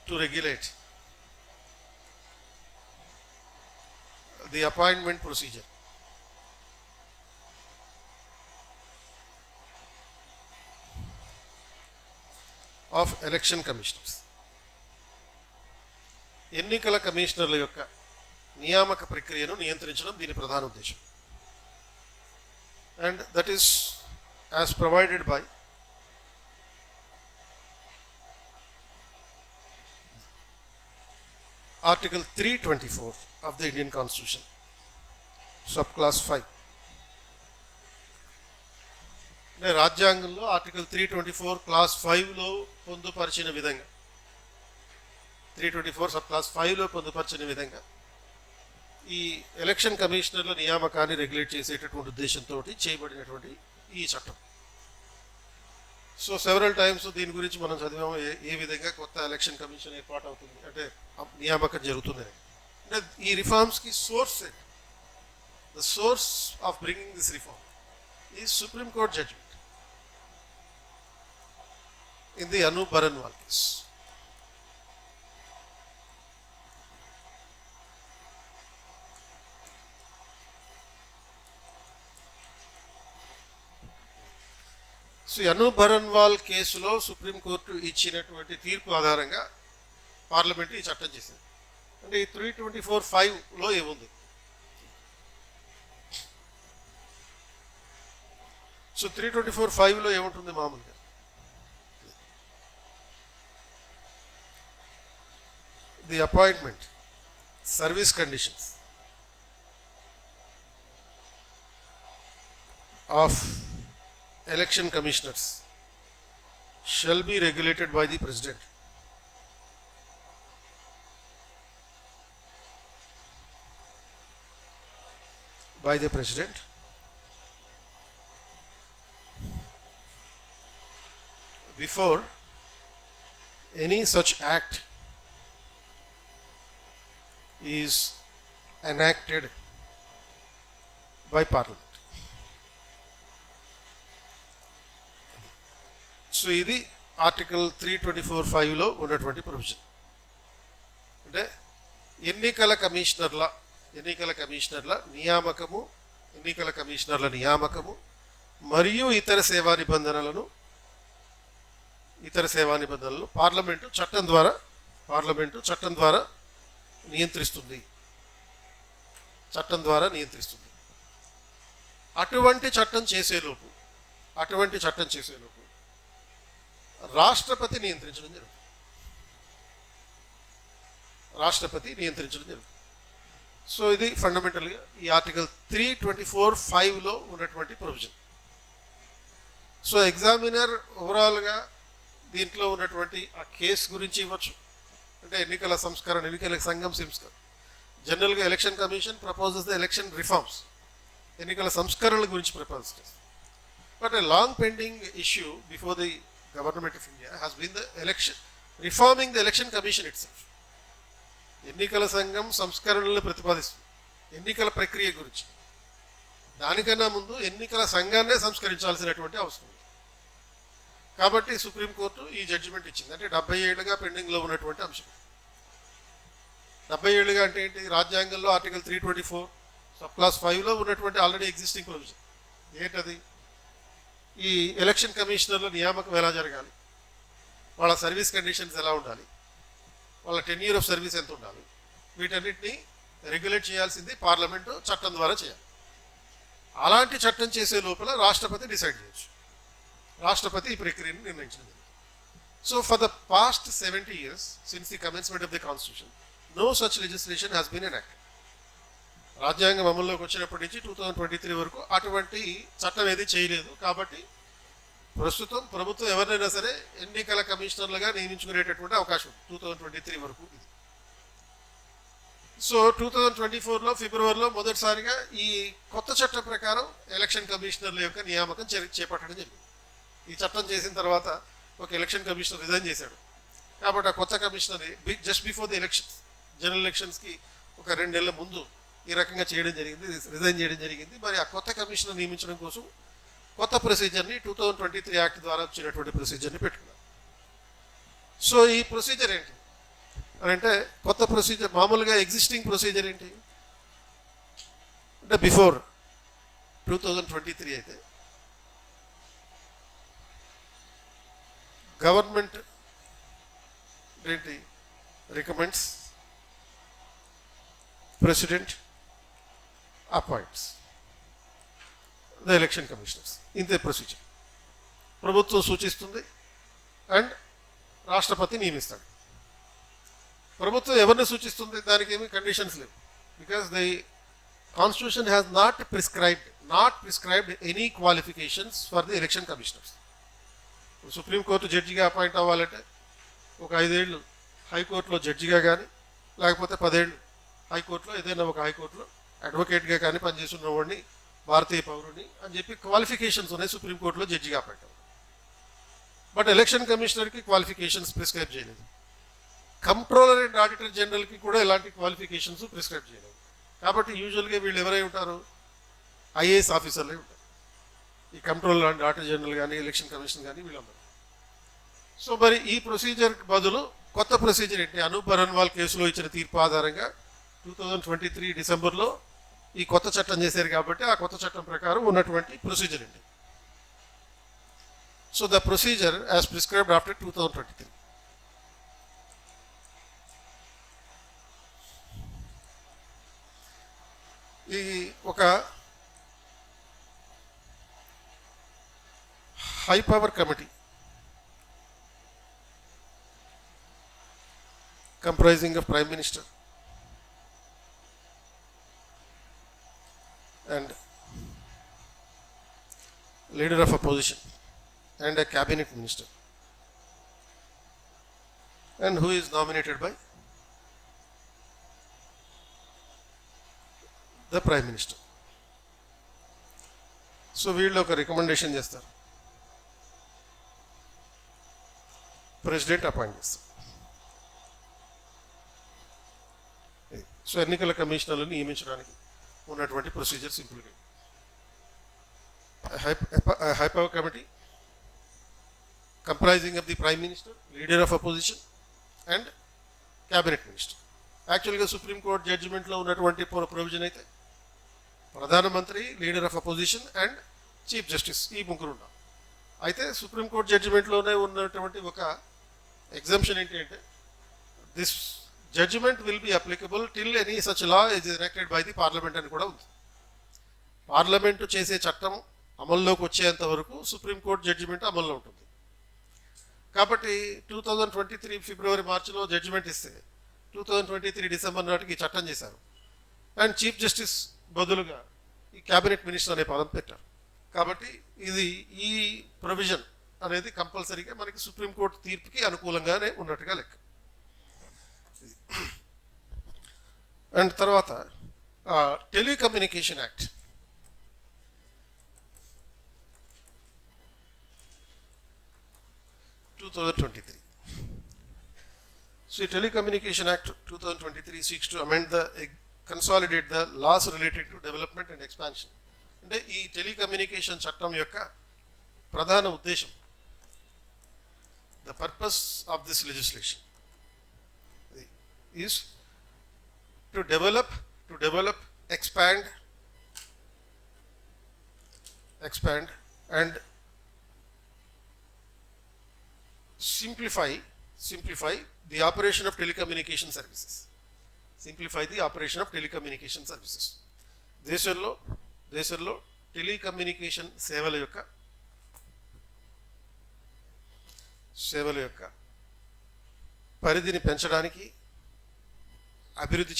to regulate the appointment procedure of election commissioners. ఎన్నికల కమిషనర్ల యొక్క నియామక ప్రక్రియను నియంత్రించడం దీని ప్రధాన ఉద్దేశం. And that is as provided by Article 324 of the Indian Constitution, subclass 5. రాజ్యాంగంలో ఆర్టికల్ 324 క్లాస్ 5లో పొందుపరిచిన విధంగా 324 సబ్ క్లాస్ 5లో పొందుపరిచిన విధంగా ఈ ఎలక్షన్ కమిషనర్ల నియామకాన్ని రెగ్యులేట్ చేసేటటువంటి ఉద్దేశంతో చేయబడినటువంటి ఈ చట్టం. సో సెవెరల్ టైమ్స్ దీని గురించి మనం చదివాము, ఏ విధంగా కొత్త ఎలక్షన్ కమిషన్ ఏర్పాటు అవుతుంది, అంటే నియామకం జరుగుతుంది. అంటే ఈ రిఫార్మ్స్కి source, the source of bringing this reform ఈ supreme court judgment in the Anoop Baranwal case. So Anoop Baranwal కేసులో సుప్రీంకోర్టు ఇచ్చినటువంటి తీర్పు ఆధారంగా పార్లమెంట్ ఈ చట్టం చేసింది. అంటే ఈ 324(5)లో ఏముంది? సో 324(5)లో ఏముంటుంది మామూలుగా? The appointment, service conditions of election commissioners shall be regulated by the president. Before any such act is enacted by Parliament. So ఇది ఆర్టికల్ 324(5)లో ఉన్నటువంటి ప్రొవిజన్. అంటే ఎన్నికల కమిషనర్ల నియామకము మరియు ఇతర సేవా నిబంధనలను పార్లమెంటు చట్టం ద్వారా నియంత్రిస్తుంది. అటువంటి చట్టం చేసేలోపు రాష్ట్రపతి నియంత్రించడం జరుగుతుంది. సో ఇది ఫండమెంటల్గా ఈ ఆర్టికల్ 324(5)లో ఉన్నటువంటి ప్రొవిజన్. సో ఎగ్జామినర్ ఓవరాల్గా దీంట్లో ఉన్నటువంటి ఆ కేసు గురించి ఇవ్వచ్చు. అంటే ఎన్నికల సంఘం జనరల్గా election commission proposes the election reforms, ఎన్నికల సంస్కరణల గురించి ప్రపోజ్ చేస్తుంది. But a long pending issue before the Government of India has been reforming the election commission itself. ఎన్నికల సంఘం సంస్కరణలను ప్రతిపాదిస్తుంది ఎన్నికల ప్రక్రియ గురించి. దానికన్నా ముందు ఎన్నికల సంఘాన్నే సంస్కరించాల్సినటువంటి అవసరం ఉంది. కాబట్టి సుప్రీంకోర్టు ఈ జడ్జిమెంట్ ఇచ్చింది. అంటే 70 ఏళ్లుగా పెండింగ్లో ఉన్నటువంటి అంశం. 70 ఏళ్లుగా అంటే ఏంటి? రాజ్యాంగంలో ఆర్టికల్ 324(5)లో ఉన్నటువంటి ఆల్రెడీ ఎగ్జిస్టింగ్ ప్రొవిజన్. ఏంటది? ఈ ఎలక్షన్ కమిషనర్ల నియామకం ఎలా జరగాలి, వాళ్ళ సర్వీస్ కండిషన్స్ ఎలా ఉండాలి, వాళ్ళ టెన్యూర్ ఆఫ్ సర్వీస్ ఎంత ఉండాలి, వీటన్నిటిని రెగ్యులేట్ చేయాల్సింది పార్లమెంటు చట్టం ద్వారా చేయాలి. అలాంటి చట్టం చేసే లోపల రాష్ట్రపతి డిసైడ్ చేయొచ్చు. రాష్ట్రపతి ఈ ప్రక్రియను నిర్ణయించడం. So for the past 70 years since the commencement of the constitution no such legislation has been enacted. రాజ్యాంగం అమల్లోకి వచ్చినప్పటి నుంచి 2023 వరకు అటువంటి చట్టం ఏది చేయలేదు. కాబట్టి ప్రస్తుతం ప్రభుత్వం ఎవరినైనా సరే ఎన్నికల కమిషనర్లుగా నియమించుకునేటటువంటి అవకాశం ఉంది 2023 వరకు. సో 2024లో ఫిబ్రవరిలో మొదటిసారిగా ఈ కొత్త చట్టం ప్రకారం ఎలక్షన్ కమిషనర్ల యొక్క నియామకం చేపట్టడం జరిగింది. ఈ చట్టం చేసిన తర్వాత ఒక ఎలక్షన్ కమిషనర్ రిజైన్ చేశాడు. కాబట్టి ఆ కొత్త commissioner just before the elections, general ఎలక్షన్స్కి ఒక 2 నెలల ముందు ఈ రకంగా రిజైన్ చేయడం జరిగింది. మరి ఆ కొత్త కమిషనర్ నియమించడం కోసం కొత్త ప్రొసీజర్ని 2023 యాక్ట్ ద్వారా వచ్చినటువంటి ప్రొసీజర్ని పెట్టుకున్నారు. సో ఈ ప్రొసీజర్ ఏంటి అని అంటే, కొత్త ప్రొసీజర్ మామూలుగా ఎగ్జిస్టింగ్ ప్రొసీజర్ ఏంటి అంటే, బిఫోర్ 2023 అయితే గవర్నమెంట్ ఏంటి recommends, president appoints the election commissioners. ఇంతే ప్రొసీజర్. ప్రభుత్వం సూచిస్తుంది అండ్ రాష్ట్రపతి నియమిస్తాడు. ప్రభుత్వం ఎవరిని సూచిస్తుంది? దానికి ఏమి కండిషన్స్ లేవు. Because the constitution has not prescribed any qualifications for the election commissioners. సుప్రీంకోర్టు జడ్జిగా అపాయింట్ అవ్వాలంటే ఒక 5 ఏళ్ళు హైకోర్టులో జడ్జిగా కానీ, లేకపోతే 10 ఏళ్ళు హైకోర్టులో ఏదైనా ఒక హైకోర్టులో అడ్వకేట్గా కానీ పనిచేస్తున్న వాడిని భారతీయ పౌరుని అని చెప్పి క్వాలిఫికేషన్స్ ఉన్నాయి సుప్రీంకోర్టులో జడ్జిగా పెట్టాం. బట్ ఎలక్షన్ కమిషనర్కి క్వాలిఫికేషన్స్ ప్రిస్క్రైబ్ చేయలేదు. కంట్రోలర్ అండ్ ఆడిటర్ జనరల్కి కూడా ఎలాంటి క్వాలిఫికేషన్స్ ప్రిస్క్రైబ్ చేయలేదు. కాబట్టి యూజువల్గా వీళ్ళు ఎవరై ఉంటారు, ఐఏఎస్ ఆఫీసర్లే ఉంటారు. ఈ కంట్రోలర్ అండ్ ఆడిటర్ జనరల్ కానీ ఎలక్షన్ కమిషన్ కానీ వీళ్ళందరూ. సో మరి ఈ ప్రొసీజర్ బదులు కొత్త ప్రొసీజర్ ఏంటి? అనూప్ బరన్వాల్ కేసులో ఇచ్చిన తీర్పు ఆధారంగా 2023 డిసెంబర్లో ఈ కొత్త చట్టం చేశారు కాబట్టి ఆ కొత్త చట్టం ప్రకారం ఉన్నటువంటి ప్రొసీజర్ ఏంటి? So the procedure as prescribed after 2023. ఈ ఒక high power committee comprising of Prime Minister and leader of opposition and a cabinet minister, and who is nominated by the Prime Minister. So వీళ్ళు ఒక రికమెండేషన్ చేస్తారు, ప్రెసిడెంట్ అపాయింట్ చేస్తారు. సో ఎన్నికల కమిషనర్లను నియమించడానికి ఉన్నటువంటి ప్రొసీజర్ సింపుల్గా high power committee comprising of the prime minister, leader of opposition and cabinet minister. యాక్చువల్గా సుప్రీంకోర్టు జడ్జిమెంట్లో ఉన్నటువంటి ప్రొవిజన్ అయితే ప్రధానమంత్రి, leader of opposition and chief justice ఈ ముగ్గురు ఉన్నారు. అయితే సుప్రీంకోర్టు జడ్జిమెంట్లోనే ఉన్నటువంటి ఒక ఎగ్జంప్షన్ ఏంటి అంటే this judgment will be applicable till any such law is enacted by the parliament అని కూడా ఉంది. పార్లమెంటు చేసే చట్టం అమల్లోకి వచ్చేంత వరకు సుప్రీంకోర్టు జడ్జిమెంట్ అమల్లో ఉంటుంది. కాబట్టి 2023 ఫిబ్రవరి మార్చిలో జడ్జిమెంట్ ఇస్తే 2023 డిసెంబర్ నాటికి చట్టం చేశారు. అండ్ చీఫ్ జస్టిస్ బదులుగా ఈ క్యాబినెట్ మినిస్టర్ అనే పదం పెట్టారు. కాబట్టి ఇది ఈ ప్రొవిజన్ అనేది కంపల్సరీగా మనకి సుప్రీంకోర్టు తీర్పుకి అనుకూలంగానే ఉన్నట్టుగా లెక్క. అండ్ తర్వాత telecommunication act 2023. So Telecommunication Act 2023 seeks to amend consolidate the laws related to development and expansion. అంటే ఈ టెలికమ్యూనికేషన్ చట్టం యొక్క ప్రధాన ఉద్దేశం, the purpose of this legislation is to develop, expand and simplify the operation of telecommunication services. Simplify the operation of telecommunication services. దేశంలో టెలికమ్యూనికేషన్ సేవల యొక్క పరిధిని పెంచడానికి, అభివృద్ధి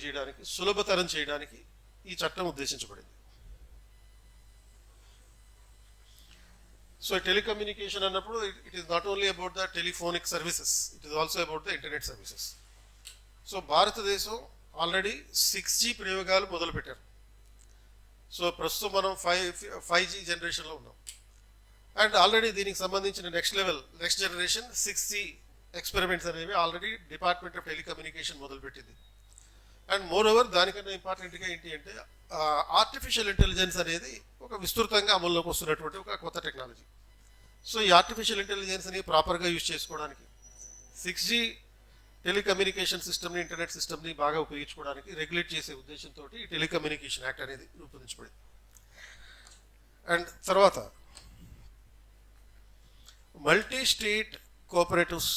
చేయడానికి, సులభతరం చేయడానికి ఈ చట్టం ఉద్దేశించబడింది. సో టెలికమ్యూనికేషన్ అన్నప్పుడు it is not only about the telephonic services, it is also about the internet services. So భారతదేశం ఆల్రెడీ 6G ప్రయోగాలు మొదలుపెట్టారు. సో ప్రస్తుతం మనం 5G జనరేషన్లో ఉన్నాం. అండ్ ఆల్రెడీ దీనికి సంబంధించిన నెక్స్ట్ జనరేషన్ 6G ఎక్స్పెరిమెంట్స్ అనేవి ఆల్రెడీ డిపార్ట్మెంట్ ఆఫ్ టెలికమ్యూనికేషన్ మొదలుపెట్టింది. అండ్ మోర్ ఓవర్ దానికన్నా ఇంపార్టెంట్గా ఏంటి అంటే ఆర్టిఫిషియల్ ఇంటెలిజెన్స్ అనేది ఒక విస్తృతంగా అమల్లోకి వస్తున్నటువంటి ఒక కొత్త టెక్నాలజీ. సో ఈ ఆర్టిఫిషియల్ ఇంటెలిజెన్స్ని ప్రాపర్గా యూజ్ చేసుకోవడానికి 6G టెలికమ్యూనికేషన్ సిస్టమ్ని, ఇంటర్నెట్ సిస్టమ్ని బాగా ఉపయోగించుకోవడానికి రెగ్యులేట్ చేసే ఉద్దేశంతో ఈ టెలికమ్యూనికేషన్ యాక్ట్ అనేది రూపొందించబడింది. అండ్ తర్వాత multi state cooperatives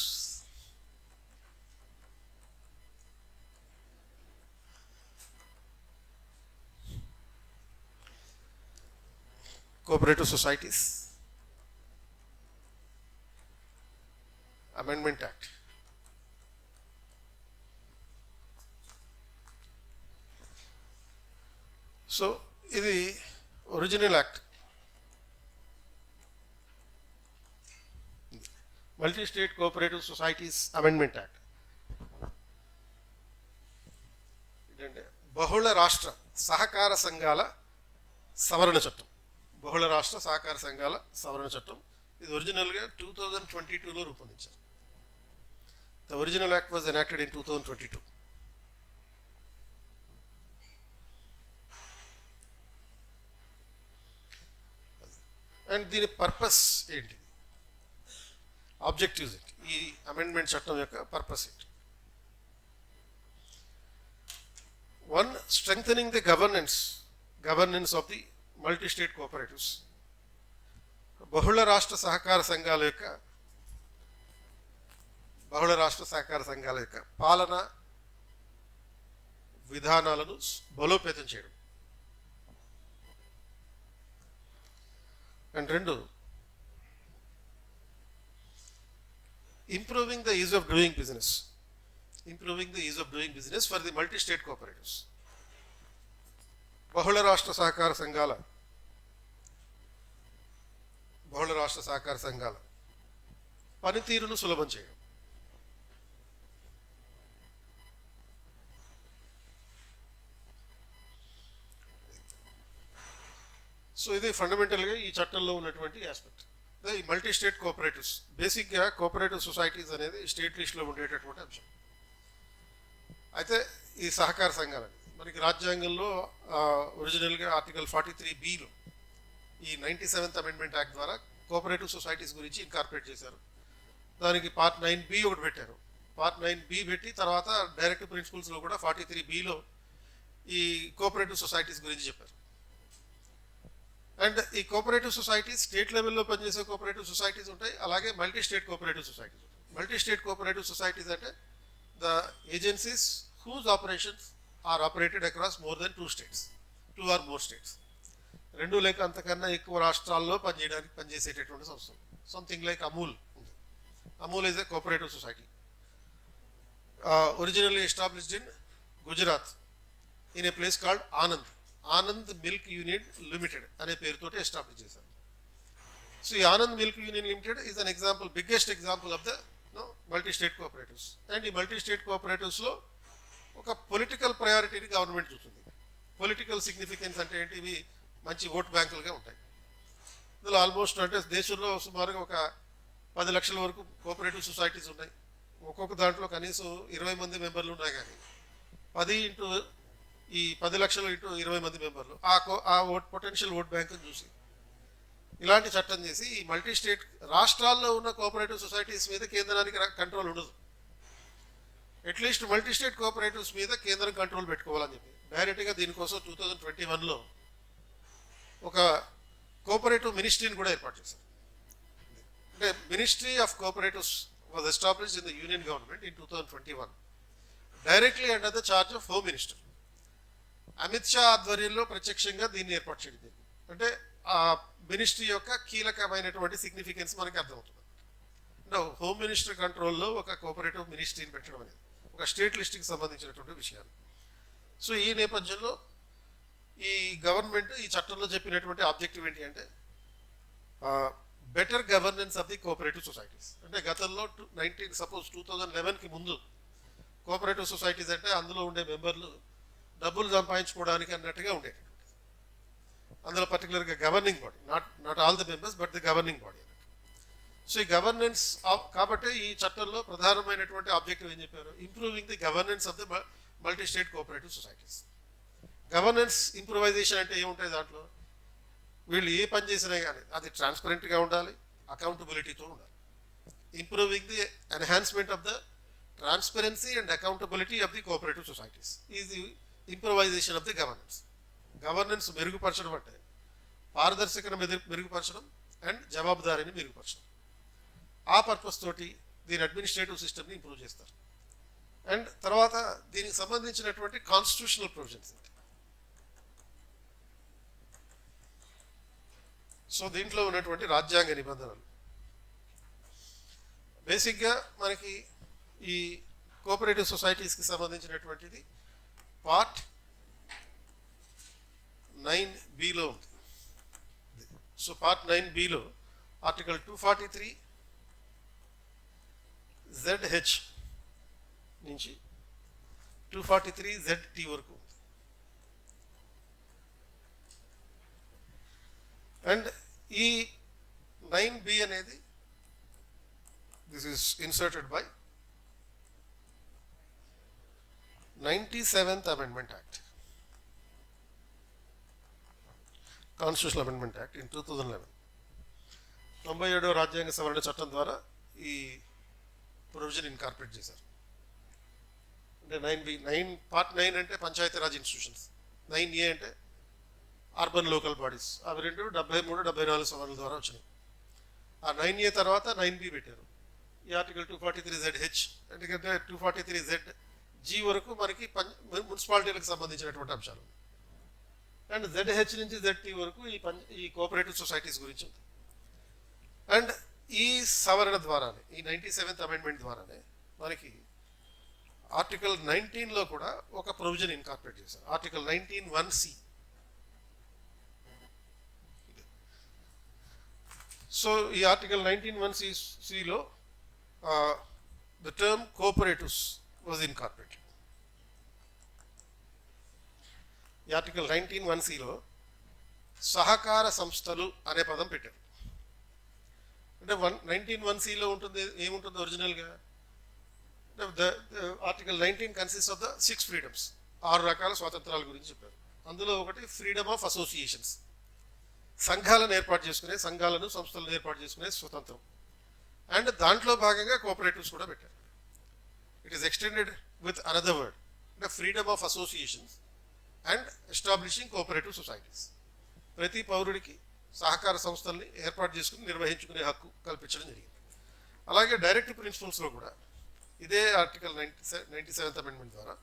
societies Amendment Act. So ఇది original act, multi state cooperative societies amendment act. ఏంటంటే బహుళ రాష్ట్ర సహకార సంఘాల సవరణ చట్టం. బహుళ రాష్ట్ర సహకార సంఘాల సవరణ చట్టం ఇది ఒరిజినల్గా 2022లో రూపొందించారు. The original act was enacted in 2022. And దీని పర్పస్ ఏంటి, ఆబ్జెక్టివ్స్ ఏంటి, ఈ అమెండ్మెంట్ చట్టం యొక్క పర్పస్ ఏంటి? One, strengthening the governance of the multi state cooperatives. బహుళ రాష్ట్ర సహకార సంఘాల యొక్క పాలన విధానాలను బలోపేతం చేయడం. అండ్ రెండు, improving the is of doing business for the multi state cooperatives. బహుళ రాష్ట్ర సహకార సంఘాల పనితీరును సులభం చేయడం. సో ఇది ఫండమెంటల్గా ఈ చట్టంలో ఉన్నటువంటి ఆస్పెక్ట్. ఈ మల్టీ స్టేట్ కోఆపరేటివ్స్, బేసిక్గా కోఆపరేటివ్ సొసైటీస్ అనేది స్టేట్ లిస్ట్లో ఉండేటటువంటి అంశం. అయితే ఈ సహకార సంఘాలు మనకి రాజ్యాంగంలో ఒరిజినల్గా ఆర్టికల్ 43Bలో ఈ 97th అమెండ్మెంట్ యాక్ట్ ద్వారా కోఆపరేటివ్ సొసైటీస్ గురించి ఇన్కార్పొరేట్ చేశారు. దానికి పార్ట్ 9B ఒకటి పెట్టారు. పార్ట్ 9B పెట్టి తర్వాత డైరెక్ట్ ప్రిన్సిపల్స్లో కూడా 43Bలో ఈ కోఆపరేటివ్ సొసైటీస్ గురించి చెప్పారు. అండ్ ఈ కోఆపరేటివ్ సొసైటీస్ స్టేట్ లెవెల్లో పనిచేసే కోఆపరేటివ్ సొసైటీస్ ఉంటాయి, అలాగే మల్టీ స్టేట్ కోఆపరేటివ్ సొసైటీస్ ఉంటాయి. మల్టీ స్టేట్ కోఆపరేటివ్ సొసైటీస్ అంటే the agencies whose operations are operated across more than 2 or more states. 2 లేక అంతకన్నా ఎక్కువ రాష్ట్రాల్లో పనిచేసేటటువంటి సంస్థలు. Something like Amul is a cooperative society, originally established in Gujarat in a place called Anand milk union limited అనే పేరుతోటి ఎస్టాబ్లిష్ చేశారు. సో ఈ Anand milk union limited is an example, biggest example of the multi state cooperatives. And ఈ మల్టీ స్టేట్ కోఆపరేటివ్స్లో ఒక పొలిటికల్ ప్రయారిటీని గవర్నమెంట్ చూస్తుంది. పొలిటికల్ సిగ్నిఫికెన్స్ అంటే ఏంటి, ఇవి మంచి ఓట్ బ్యాంకులుగా ఉంటాయి. ఇందులో ఆల్మోస్ట్ అంటే దేశంలో సుమారుగా ఒక 10 లక్షల వరకు కోఆపరేటివ్ సొసైటీస్ ఉన్నాయి. ఒక్కొక్క దాంట్లో కనీసం 20 మంది మెంబర్లు ఉన్నాయి. కానీ 10 లక్షలు ఇంటూ 20 మంది మెంబర్లు ఆ పొటెన్షియల్ ఓట్ బ్యాంకును చూసి ఇలాంటి చట్టం చేసి ఈ మల్టీ స్టేట్ రాష్ట్రాల్లో ఉన్న కోఆపరేటివ్ సొసైటీస్ మీద కేంద్రానికి కంట్రోల్ ఉండదు. అట్లీస్ట్ మల్టీ స్టేట్ కోఆపరేటివ్స్ మీద కేంద్రం కంట్రోల్ పెట్టుకోవాలని చెప్పి డైరెక్ట్గా దీనికోసం 2021లో ఒక కోఆపరేటివ్ మినిస్ట్రీని కూడా ఏర్పాటు చేశారు. అంటే ministry of cooperatives was established in the union government in 2021 directly under the charge of home minister. Amit Shah ఆధ్వర్యంలో ప్రత్యక్షంగా దీన్ని ఏర్పాటు చేయడం జరిగింది. అంటే ఆ మినిస్ట్రీ యొక్క కీలకమైనటువంటి సిగ్నిఫికెన్స్ మనకి అర్థమవుతుంది. అంటే హోమ్ మినిస్టర్ కంట్రోల్లో ఒక కోఆపరేటివ్ మినిస్ట్రీని పెట్టడం అనేది ఒక స్టేట్ లిస్ట్కి సంబంధించినటువంటి విషయాలు. సో ఈ నేపథ్యంలో ఈ గవర్నమెంట్ ఈ చట్టంలో చెప్పినటువంటి ఆబ్జెక్టివ్ ఏంటి అంటే better governance of the cooperative societies. అంటే గతంలో 2011కి ముందు కోఆపరేటివ్ సొసైటీస్ అంటే అందులో ఉండే మెంబర్లు డబ్బులు సంపాదించుకోవడానికి అన్నట్టుగా ఉండేది. అందులో పర్టికులర్గా governing body, not all the members but the governing body అన్నట్టు. సో ఈ గవర్నెన్స్ కాబట్టి ఈ చట్టంలో ప్రధానమైనటువంటి ఆబ్జెక్టివ్ ఏం చెప్పారు, improving the governance of the multi state cooperative societies. Governance improvisation అంటే ఏముంటాయి దాంట్లో, వీళ్ళు ఏ పని చేసినా కానీ అది ట్రాన్స్పరెంట్గా ఉండాలి, అకౌంటబిలిటీతో ఉండాలి. Improving the enhancement of the transparency and accountability of the cooperative societies is the improvisation of the governance మెరుగుపరచడం అంటే పారదర్శకను మెరుగుపరచడం అండ్ జవాబుదారీని మెరుగుపరచడం. ఆ పర్పస్ తోటి దీని అడ్మినిస్ట్రేటివ్ సిస్టమ్ని ఇంప్రూవ్ చేస్తారు. అండ్ తర్వాత దీనికి సంబంధించినటువంటి కాన్స్టిట్యూషనల్ ప్రొవిజన్స్. సో దీంట్లో ఉన్నటువంటి రాజ్యాంగ నిబంధనలు బేసిక్గా మనకి ఈ కోఆపరేటివ్ సొసైటీస్కి సంబంధించినటువంటిది పార్ట్ 9Bలో ఉంది. సో పార్ట్ 9Bలో ఆర్టికల్ 243 ZH నుంచి 243ZT వరకు. అండ్ ఈ 9B అనేది this is inserted by 97th Amendment Act, Constitutional Amendment Act in 2011. 97వ రాజ్యాంగ సవరణ చట్టం ద్వారా ఈ ప్రొవిజన్ ఇన్కార్పొరేట్ చేశారు. అంటే 9B, పార్ట్ 9 అంటే పంచాయతీరాజ్ ఇన్స్టిట్యూషన్స్, 9A అంటే అర్బన్ లోకల్ బాడీస్. అవి రెండు 73, 74 సవరణల ద్వారా వచ్చినాయి. ఆ 9A తర్వాత 9B పెట్టారు. ఈ ఆర్టికల్ 243ZH, ఎందుకంటే 243ZG వరకు మనకి మున్సిపాలిటీలకు సంబంధించినటువంటి అంశాలు, అండ్ ZH నుంచి ZT వరకు ఈ కోఆపరేటివ్ సొసైటీస్ గురించి ఉంది. అండ్ ఈ సవరణ ద్వారానే, ఈ 97th అమెండ్మెంట్ ద్వారానే మనకి ఆర్టికల్ 19లో కూడా ఒక ప్రొవిజన్ ఇన్కార్పొరేట్ చేశారు. Article 19(1)C. సో ఈ ఆర్టికల్ 19(1)Cలో the term cooperatives was incorporated. ఈ ఆర్టికల్ 19(1)Cలో సహకార సంస్థలు అనే పదం పెట్టారు. అంటే 19(1)Cలో ఉంటుంది, ఏముంటుంది ఒరిజినల్గా? Article 19 consist of the 6 freedoms, 6 రకాల స్వాతంత్రాల గురించి చెప్పారు. అందులో ఒకటి ఫ్రీడమ్ ఆఫ్ అసోసియేషన్స్, సంఘాలను ఏర్పాటు చేసుకునే, సంఘాలను సంస్థలను ఏర్పాటు చేసుకునే స్వతంత్రం. అండ్ దాంట్లో భాగంగా కోఆపరేటివ్స్ కూడా పెట్టారు. It is extended with another word, అంటే freedom of associations and establishing cooperative societies. ప్రతి పౌరుడికి సహకార సంస్థల్ని ఏర్పాటు చేసుకుని నిర్వహించుకునే హక్కు కల్పించడం జరిగింది. అలాగే డైరెక్ట్ ప్రిన్సిపల్స్లో కూడా ఇదే ఆర్టికల్ 97th అమెండ్మెంట్ ద్వారా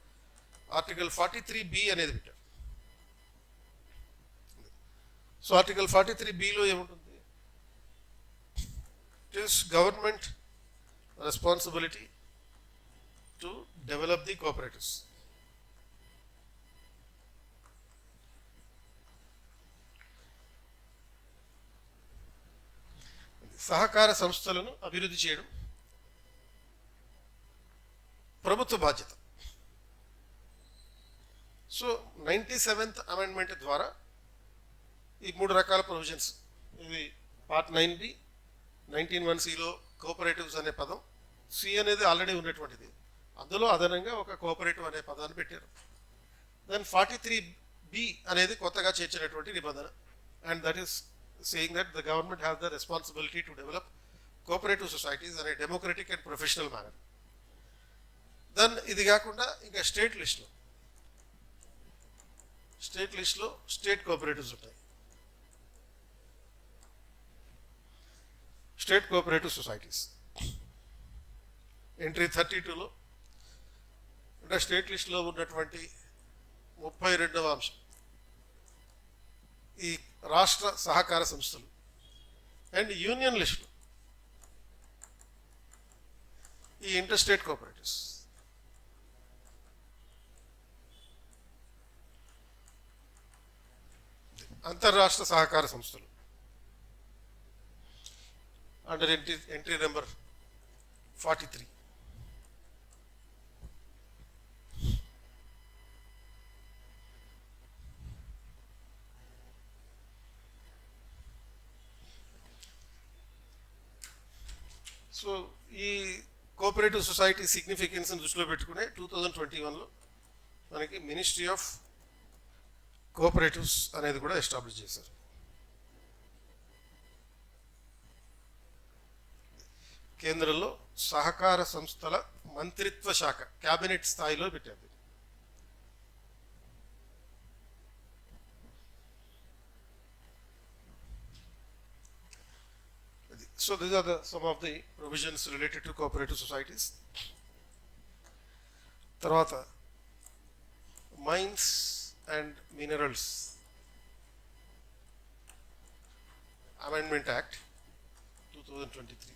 ఆర్టికల్ 43B అనేది పెట్టారు. సో ఆర్టికల్ 43Bలో ఏముంటుంది? It is government responsibility to develop the cooperatives. సహకార సంస్థలను అభివృద్ధి చేయడం ప్రభుత్వ బాధ్యత. సో 97th అమెండ్మెంట్ ద్వారా ఈ 3 రకాల ప్రొవిజన్స్, ఇది పార్ట్ 9B, 19(1)Cలో కోఆపరేటివ్స్ అనే పదం, సి అనేది ఆల్రెడీ ఉన్నటువంటిది, అందులో అదనంగా ఒక కోఆపరేటివ్ అనే పదాన్ని పెట్టారు. దెన్ 43B అనేది కొత్తగా చేర్చినటువంటి నిబంధన, and that is saying that the government has the responsibility to develop cooperative societies in a democratic and professional manner. Then ఇది కాకుండా ఇంకా స్టేట్ లిస్ట్లో స్టేట్ కోఆపరేటివ్స్ ఉంటాయి. స్టేట్ కోఆపరేటివ్ సొసైటీస్ ఎంట్రీ 32లో, అంటే స్టేట్ లిస్ట్లో ఉన్నటువంటి 32వ అంశం ఈ రాష్ట్ర సహకార సంస్థలు. అండ్ యూనియన్ లిస్టులో ఈ ఇంటర్ స్టేట్ కోఆపరేటివ్స్. అంతర్రాష్ట్ర సహకార సంస్థలు అండర్ ఎంట్రీ నెంబర్ 43. సో ఈ కోఆపరేటివ్ సొసైటీ సిగ్నిఫికెన్స్ని దృష్టిలో పెట్టుకునే 2021లో మనకి మినిస్ట్రీ ఆఫ్ కోఆపరేటివ్స్ అనేది కూడా ఎస్టాబ్లిష్ చేశారు. కేంద్రంలో సహకార సంస్థల మంత్రిత్వ శాఖ, క్యాబినెట్ స్థాయిలో పెట్టారు. So these are some of the provisions related to cooperative societies. తర్వాత mines and minerals amendment act 2023.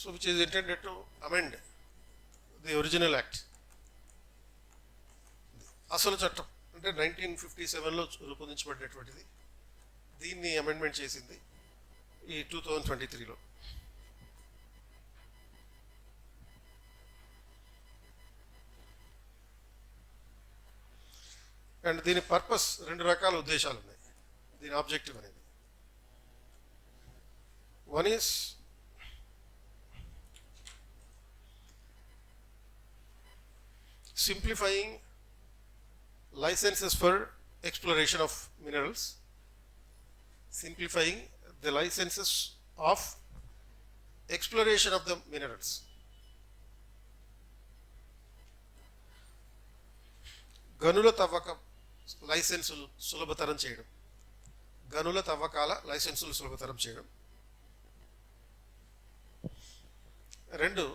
So which is intended to amend the original act. అసలు చట్టం అంటే 1957లో రూపొందించబడినటువంటిది, దీన్ని అమెండ్మెంట్ చేసింది ఈ 2023లో. అండ్ దీని పర్పస్ రెండు రకాల ఉద్దేశాలు ఉన్నాయి, దీని ఆబ్జెక్టివ్ అనేది. One is simplifying licenses for exploration of minerals, simplifying the licenses of exploration of the minerals. గనుల తవ్వక లైసెన్సులు సులభతరం చేయడం, గనుల తవ్వకాల లైసెన్సులు సులభతరం చేయడం. రెండు,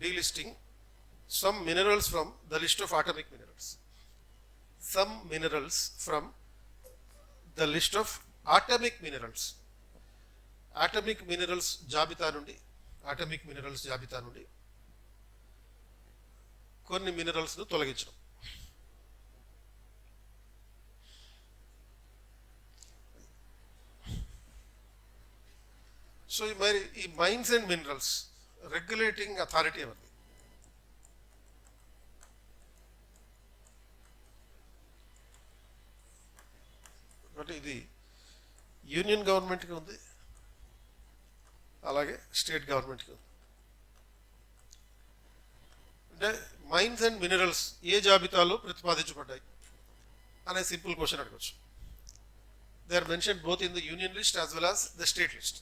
delisting some minerals from the list of atomic minerals, some minerals from the list of atomic minerals, atomic minerals జాబితా నుండి, atomic minerals జాబితా నుండి కొన్ని మినరల్స్ ను తొలగించడం. సో మరి ఈ mines and minerals regulating authority ఎవరిది? అంటే ఇది యూనియన్ గవర్నమెంట్కి ఉంది, అలాగే స్టేట్ గవర్నమెంట్కి ఉంది. అంటే మైన్స్ అండ్ మినరల్స్ ఏ జాబితాలో ప్రతిపాదించబడ్డాయి అనే సింపుల్ క్వశ్చన్ అడగచ్చు. They are mention both in the union list as well as the state list.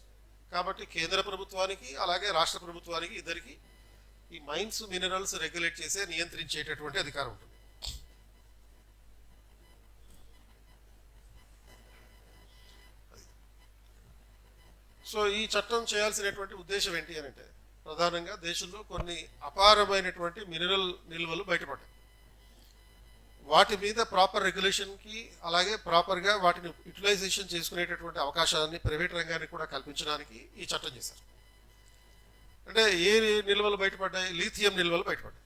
కాబట్టి కేంద్ర ప్రభుత్వానికి అలాగే రాష్ట్ర ప్రభుత్వానికి ఇద్దరికి ఈ మైన్స్ మినరల్స్ రెగ్యులేట్ చేసే నియంత్రించేటటువంటి అధికారం ఉంటుంది. సో ఈ చట్టం చేయాల్సినటువంటి ఉద్దేశం ఏంటి అని అంటే, ప్రధానంగా దేశంలో కొన్ని అపారమైనటువంటి మినరల్ నిల్వలు బయటపడ్డాయి. వాటి మీద ప్రాపర్ రెగ్యులేషన్కి అలాగే ప్రాపర్గా వాటిని యూటిలైజేషన్ చేసుకునేటటువంటి అవకాశాన్ని ప్రైవేట్ రంగానికి కూడా కల్పించడానికి ఈ చట్టం చేశారు. అంటే ఏ నిల్వలు బయటపడ్డాయి? లీథియం నిల్వలు బయటపడ్డాయి.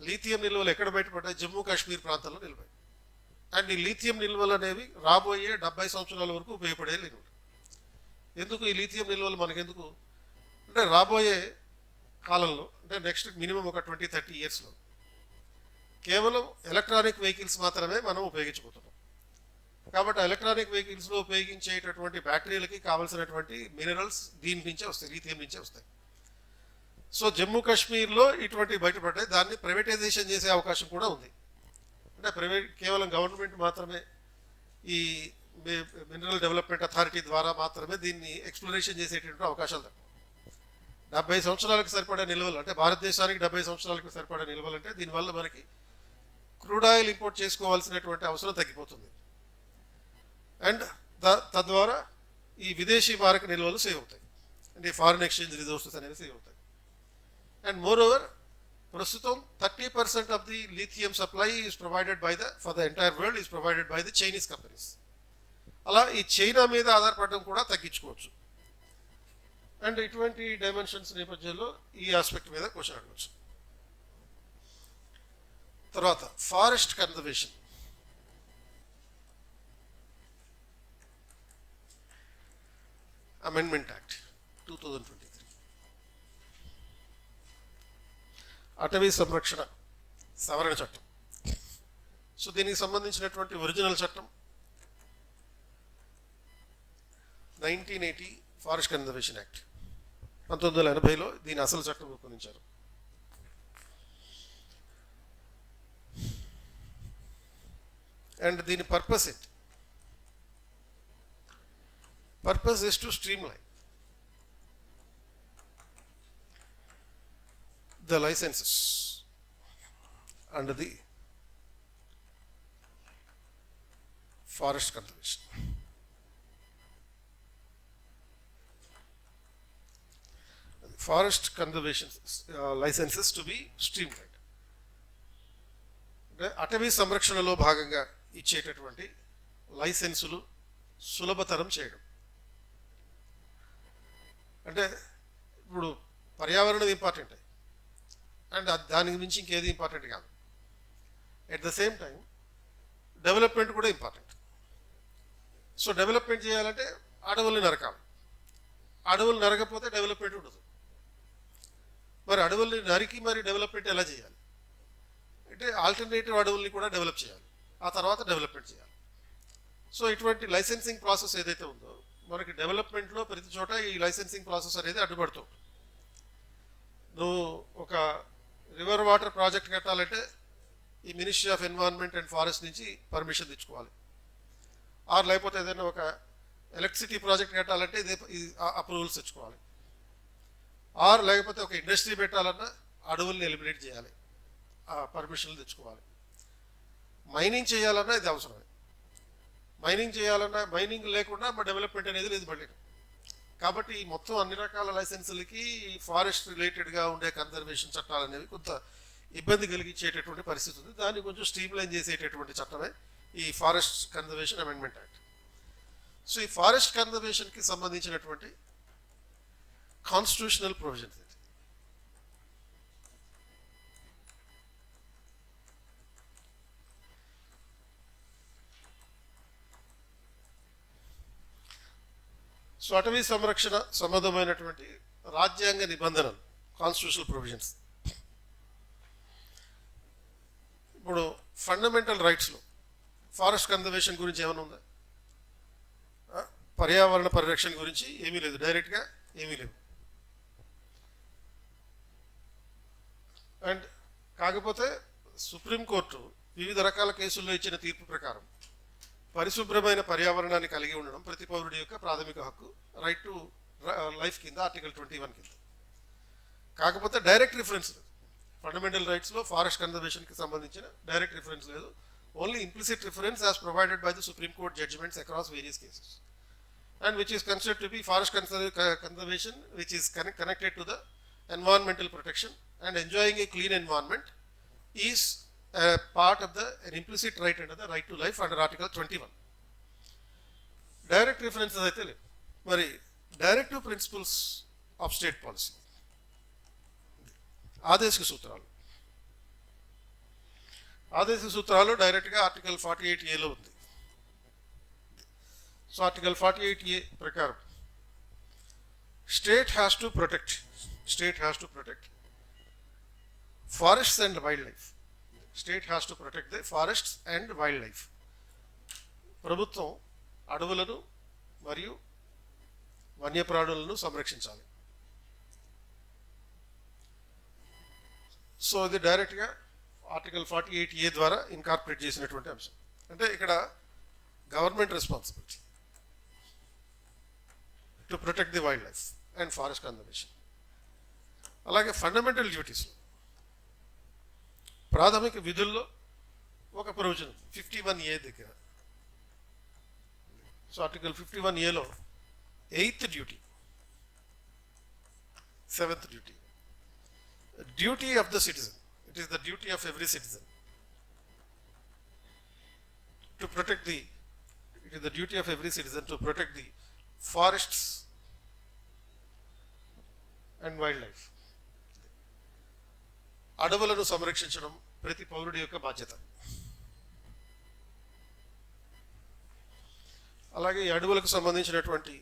లీథియం నిల్వలు ఎక్కడ బయటపడ్డాయి? జమ్మూ కాశ్మీర్ ప్రాంతంలో నిల్వాయి. అండ్ ఈ లీథియం నిల్వలు అనేవి రాబోయే 70 సంవత్సరాల వరకు ఉపయోగపడే నిల్వలు. ఎందుకు ఈ లీథియం నిల్వలు మనకెందుకు అంటే, రాబోయే కాలంలో అంటే నెక్స్ట్ మినిమం ఒక 20-30 ఇయర్స్లో కేవలం ఎలక్ట్రానిక్ వెహికల్స్ మాత్రమే మనం ఉపయోగించబోతున్నాం. కాబట్టి ఎలక్ట్రానిక్ వెహికల్స్లో ఉపయోగించేటటువంటి బ్యాటరీలకి కావాల్సినటువంటి మినరల్స్ దీని నుంచే వస్తాయి, లీథియం నుంచే వస్తాయి. సో జమ్మూ కాశ్మీర్లో ఇటువంటి బయటపడ్డాయి. దాన్ని ప్రైవేటైజేషన్ చేసే అవకాశం కూడా ఉంది. అంటే కేవలం గవర్నమెంట్ మాత్రమే ఈ మినరల్ డెవలప్మెంట్ అథారిటీ ద్వారా మాత్రమే దీన్ని ఎక్స్ప్లోరేషన్ చేసేటువంటి అవకాశాలు తక్కువ. 70 సంవత్సరాలకు సరిపడే నిల్వలు అంటే భారతదేశానికి 70 సంవత్సరాలకు సరిపడే నిల్వలు అంటే దీనివల్ల మనకి క్రూడ్ ఆయిల్ ఇంపోర్ట్ చేసుకోవాల్సినటువంటి అవసరం తగ్గిపోతుంది. అండ్ తద్వారా ఈ విదేశీ మారక నిల్వలు సేవ్ అవుతాయి, అంటే ఫారిన్ ఎక్స్చేంజ్ రిజోర్సెస్ అనేవి సేవ్ అవుతాయి. అండ్ మోర్ ఓవర్ ప్రస్తుతం 30% of the lithium supply is provided by for the entire world is provided by the Chinese companies. అలా ఈ చైనా మీద ఆధారపడడం కూడా తగ్గించుకోవచ్చు. అండ్ ఇటువంటి డైమెన్షన్స్ నేపథ్యంలో ఈ ఆస్పెక్ట్ మీద క్వశ్చన్ అడగవచ్చు. తర్వాత ఫారెస్ట్ కన్జర్వేషన్. అమెండ్మెంట్ యాక్ట్ 2023, అటవీ సంరక్షణ సవరణ చట్టం. సో దీనికి సంబంధించినటువంటి ఒరిజినల్ చట్టం 1980 ఫారెస్ట్ కన్జర్వేషన్ యాక్ట్. 1980లో దీని అసలు చట్టం రూపొందించారు. అండ్ దీని పర్పస్ ఏంటి? Purpose is to streamline the licenses under the forest conservation. Forest conservation licenses to be streamlined. అటవీ సంరక్షణలో భాగంగా ఇచ్చేటటువంటి లైసెన్సులు సులభతరం చేయడం. అంటే ఇప్పుడు పర్యావరణం ఇంపార్టెంట్ అండ్ దానికి మించి ఇంకేది ఇంపార్టెంట్ కాదు. At the same time development కూడా ఇంపార్టెంట్. సో డెవలప్మెంట్ చేయాలంటే అడవుల్ని నరకాలి. అడవులు నరకపోతే డెవలప్మెంట్ ఉండదు. మరి అడవుల్ని నరికి మరి డెవలప్మెంట్ ఎలా చేయాలి అంటే ఆల్టర్నేటివ్ అడవుల్ని కూడా డెవలప్ చేయాలి, ఆ తర్వాత డెవలప్మెంట్ చేయాలి. సో ఇటువంటి లైసెన్సింగ్ ప్రాసెస్ ఏదైతే ఉందో మనకి డెవలప్మెంట్లో ప్రతి చోట ఈ లైసెన్సింగ్ ప్రాసెస్ అనేది అడ్డుపడుతూ ఉంటుంది. నువ్వు ఒక రివర్ వాటర్ ప్రాజెక్ట్ కట్టాలంటే ఈ ministry of environment and forest నుంచి పర్మిషన్ తెచ్చుకోవాలి. ఆర్ లేకపోతే ఏదైనా ఒక ఎలక్ట్రిసిటీ ప్రాజెక్ట్ కట్టాలంటే ఇదే అప్రూవల్స్ తెచ్చుకోవాలి. ఆర్ లేకపోతే ఒక ఇండస్ట్రీ పెట్టాలన్నా అడవుల్ని ఎలిమినేట్ చేయాలి, ఆ పర్మిషన్లు తెచ్చుకోవాలి. మైనింగ్ చేయాలన్నా ఇది అవసరమే. మైనింగ్ చేయాలన్నా మైనింగ్ లేకుండా మా డెవలప్మెంట్ అనేది లేదు మళ్ళీ. కాబట్టి మొత్తం అన్ని రకాల లైసెన్సులకి ఫారెస్ట్ రిలేటెడ్గా ఉండే కన్జర్వేషన్ చట్టాలు అనేవి కొంత ఇబ్బంది కలిగించేటటువంటి పరిస్థితి ఉంది. దాన్ని కొంచెం స్ట్రీమ్లైన్ చేసేటటువంటి చట్టమే ఈ forest conservation amendment act. So ఈ ఫారెస్ట్ కన్జర్వేషన్కి సంబంధించినటువంటి కాన్స్టిట్యూషనల్ ప్రొవిజన్స్ ఇది. సో అటవీ సంరక్షణ సంబంధమైనటువంటి రాజ్యాంగ నిబంధనలు, కాన్స్టిట్యూషనల్ ప్రొవిజన్స్. ఇప్పుడు ఫండమెంటల్ రైట్స్లో ఫారెస్ట్ కన్జర్వేషన్ గురించి ఏమైనా ఉందా? పర్యావరణ పరిరక్షణ గురించి ఏమీ లేదు, డైరెక్ట్గా ఏమీ లేవు. అండ్ కాకపోతే సుప్రీంకోర్టు వివిధ రకాల కేసుల్లో ఇచ్చిన తీర్పు ప్రకారం పరిశుభ్రమైన పర్యావరణాన్ని కలిగి ఉండడం ప్రతి పౌరుడి యొక్క ప్రాథమిక హక్కు, రైట్ టు లైఫ్ కింద ఆర్టికల్ 21 కింద. కాకపోతే డైరెక్ట్ రిఫరెన్స్ లేదు ఫండమెంటల్ రైట్స్లో ఫారెస్ట్ కన్జర్వేషన్కి సంబంధించిన డైరెక్ట్ రిఫరెన్స్ లేదు. Only implicit reference as provided by the supreme court judgements across various cases and which is considered to be forest conservation which is connected to the environmental protection and enjoying a clean environment is a part of an implicit right under the right to life under article 21. Direct references aithe le mari directive principles of state policy ఆదేశిక సూత్రాలు డైరెక్ట్గా ఆర్టికల్ 48A ఉంది. సో ఆర్టికల్ 48A ప్రకారం state has to protect forests and wildlife. State has to protect the forests and wildlife. ప్రభుత్వం అడవులను మరియు వన్యప్రాణులను సంరక్షించాలి. సో ఇది డైరెక్ట్గా ఆర్టికల్ 48A ద్వారా ఇన్కార్పొరేట్ చేసినటువంటి అంశం. అంటే ఇక్కడ government responsibility to protect the wildlife and forest conservation. అలాగే ఫండమెంటల్ డ్యూటీస్లో ప్రాథమిక విధుల్లో ఒక ప్రొవిజన్ 51A దగ్గర. సో ఆర్టికల్ 51Aలో 8th duty, 7th duty, duty of the citizen. It is the duty of every citizen to protect the forests and wildlife. అడవులను సంరక్షించడం ప్రతి పౌరుడి యొక్క బాధ్యత. అలాగే ఈ అడవులకు సంబంధించినటువంటి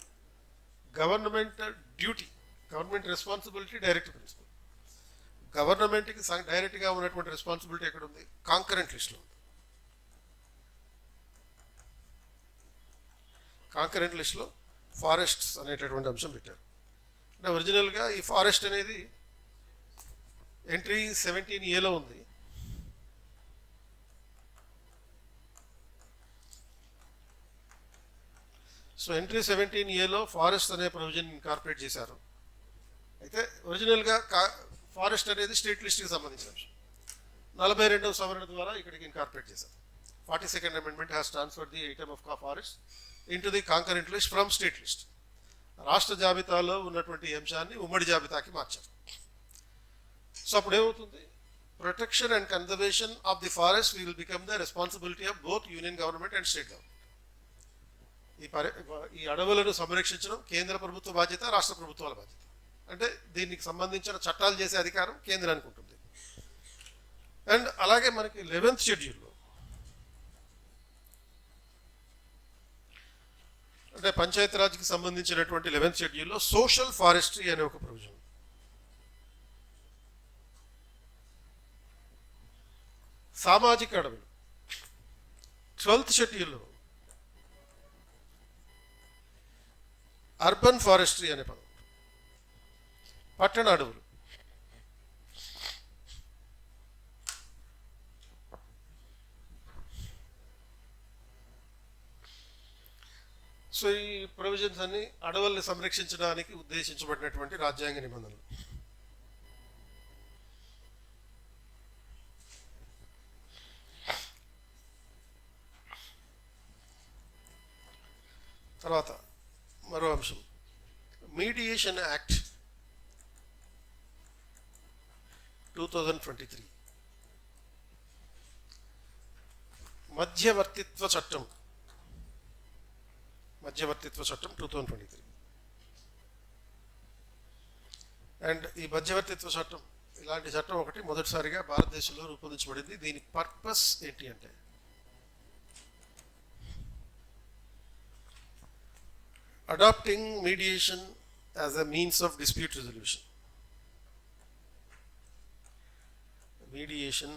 government duty, government responsibility direct principle. గవర్నమెంట్కి డైరెక్ట్గా ఉన్నటువంటి రెస్పాన్సిబిలిటీ ఎక్కడ ఉంది? కాంకరెంట్ లిస్ట్లో ఉంది. కాంకరెంట్ లిస్ట్లో ఫారెస్ట్స్ అనేటటువంటి అంశం పెట్టారు. అంటే ఒరిజినల్గా ఈ ఫారెస్ట్ అనేది ఎంట్రీ 17Aలో ఉంది. సో ఎంట్రీ 17Aలో ఫారెస్ట్ అనే ప్రొవిజన్ ఇన్కార్పొరేట్ చేశారు. అయితే ఒరిజినల్గా ఫారెస్ట్ అనేది స్టేట్ లిస్ట్కి సంబంధించిన అంశం. 42వ సవరణ ద్వారా ఇక్కడికి ఇన్కార్పొరేట్ చేశారు. 42nd amendment has transferred the item of forest in to the concurrent list from state list. రాష్ట్ర జాబితాలో ఉన్నటువంటి అంశాన్ని ఉమ్మడి జాబితాకి మార్చారు. సో అప్పుడు ఏమవుతుంది? Protection and conservation of the forest will become the responsibility of both union government and state government. ఈ అడవులను సంరక్షించడం కేంద్ర ప్రభుత్వ బాధ్యత, రాష్ట్ర ప్రభుత్వాల బాధ్యత. అంటే దీనికి సంబంధించిన చట్టాలు చేసే అధికారం కేంద్రానికి ఉంటుంది. అండ్ అలాగే మనకి 11th షెడ్యూల్లో అంటే పంచాయతీరాజ్కి సంబంధించినటువంటి 11th షెడ్యూల్లో సోషల్ ఫారెస్ట్రీ అనే ఒక ప్రొవిజన్. సామాజిక అడవులు 12th షెడ్యూల్లో అర్బన్ ఫారెస్ట్రీ అనే పదం, పట్టణ అడవులు. సో ఈ ప్రొవిజన్స్ అన్ని అడవుల్ని సంరక్షించడానికి ఉద్దేశించబడినటువంటి రాజ్యాంగ నిబంధనలు. తర్వాత మరో అంశం, మీడియేషన్ యాక్ట్ 2023, మధ్యవర్తిత్వ చట్టం 2023. అండ్ ఈ మధ్యవర్తిత్వ చట్టం, ఇలాంటి చట్టం ఒకటి మొదటిసారిగా భారతదేశంలో రూపొందించబడింది. దీని పర్పస్ ఏంటి అంటే adopting mediation as a means of dispute resolution. Mediation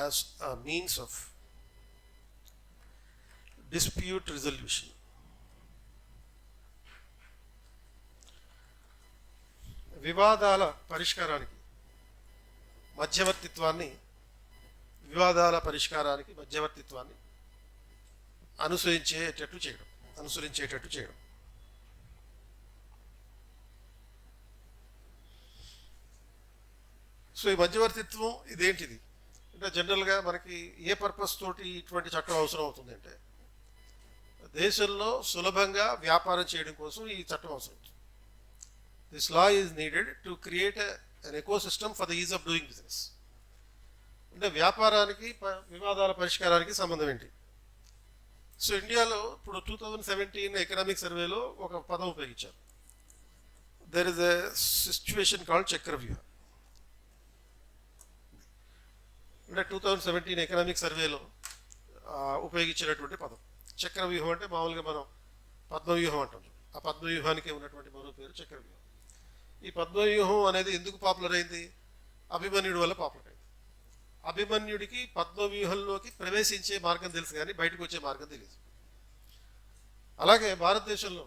as a means of dispute resolution. వివాదాల పరిష్కారానికి మధ్యవర్తిత్వాన్ని అనుసరించేటట్టు చేయడం. సో ఈ మధ్యవర్తిత్వం ఇదేంటిది అంటే జనరల్గా మనకి ఏ పర్పస్ తోటి ఇటువంటి చట్టం అవసరం అవుతుంది అంటే దేశంలో సులభంగా వ్యాపారం చేయడం కోసం ఈ చట్టం అవసరం అవుతుంది. This law is needed to create an ecosystem for the ease of doing business. అంటే వ్యాపారానికి వివాదాల పరిష్కారానికి సంబంధం ఏంటి? సో ఇండియాలో ఇప్పుడు 2017 ఎకనామిక్ సర్వేలో ఒక పదం ఉపయోగించారు. There is a situation called Chakravyuha. అంటే 2017 ఎకనామిక్ సర్వేలో ఉపయోగించినటువంటి పదం చక్రవ్యూహం. అంటే మామూలుగా మనం పద్మవ్యూహం అంటాం. ఆ పద్మవ్యూహానికి ఉన్నటువంటి మరో పేరు చక్రవ్యూహం. ఈ పద్మవ్యూహం అనేది ఎందుకు పాపులర్ అయింది? అభిమన్యుడి వల్ల పాపులర్ అయింది. అభిమన్యుడికి పద్మవ్యూహంలోకి ప్రవేశించే మార్గం తెలుసు కానీ బయటకు వచ్చే మార్గం తెలియదు. అలాగే భారతదేశంలో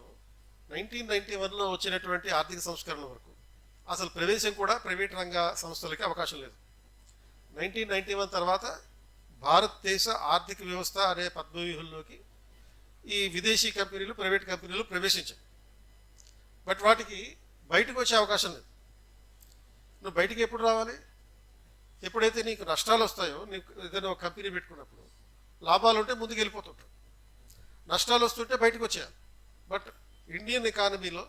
1991లో వచ్చినటువంటి ఆర్థిక సంస్కరణల వరకు అసలు ప్రవేశం కూడా ప్రైవేట్ రంగ సంస్థలకి అవకాశం లేదు. 1991 తర్వాత భారతదేశ ఆర్థిక వ్యవస్థ అనే పద్మవ్యూహంలోకి ఈ విదేశీ కంపెనీలు, ప్రైవేట్ కంపెనీలు ప్రవేశించాయి. బట్ వాటికి బయటకు వచ్చే అవకాశం లేదు. నువ్వు బయటికి ఎప్పుడు రావాలి? ఎప్పుడైతే నీకు నష్టాలు వస్తాయో, నీకు ఏదైనా ఒక కంపెనీ పెట్టుకున్నప్పుడు లాభాలు ఉంటే ముందుకు వెళ్ళిపోతుంటావు, నష్టాలు వస్తుంటే బయటకు వచ్చేయాలి. బట్ ఇండియన్ ఎకానమీలో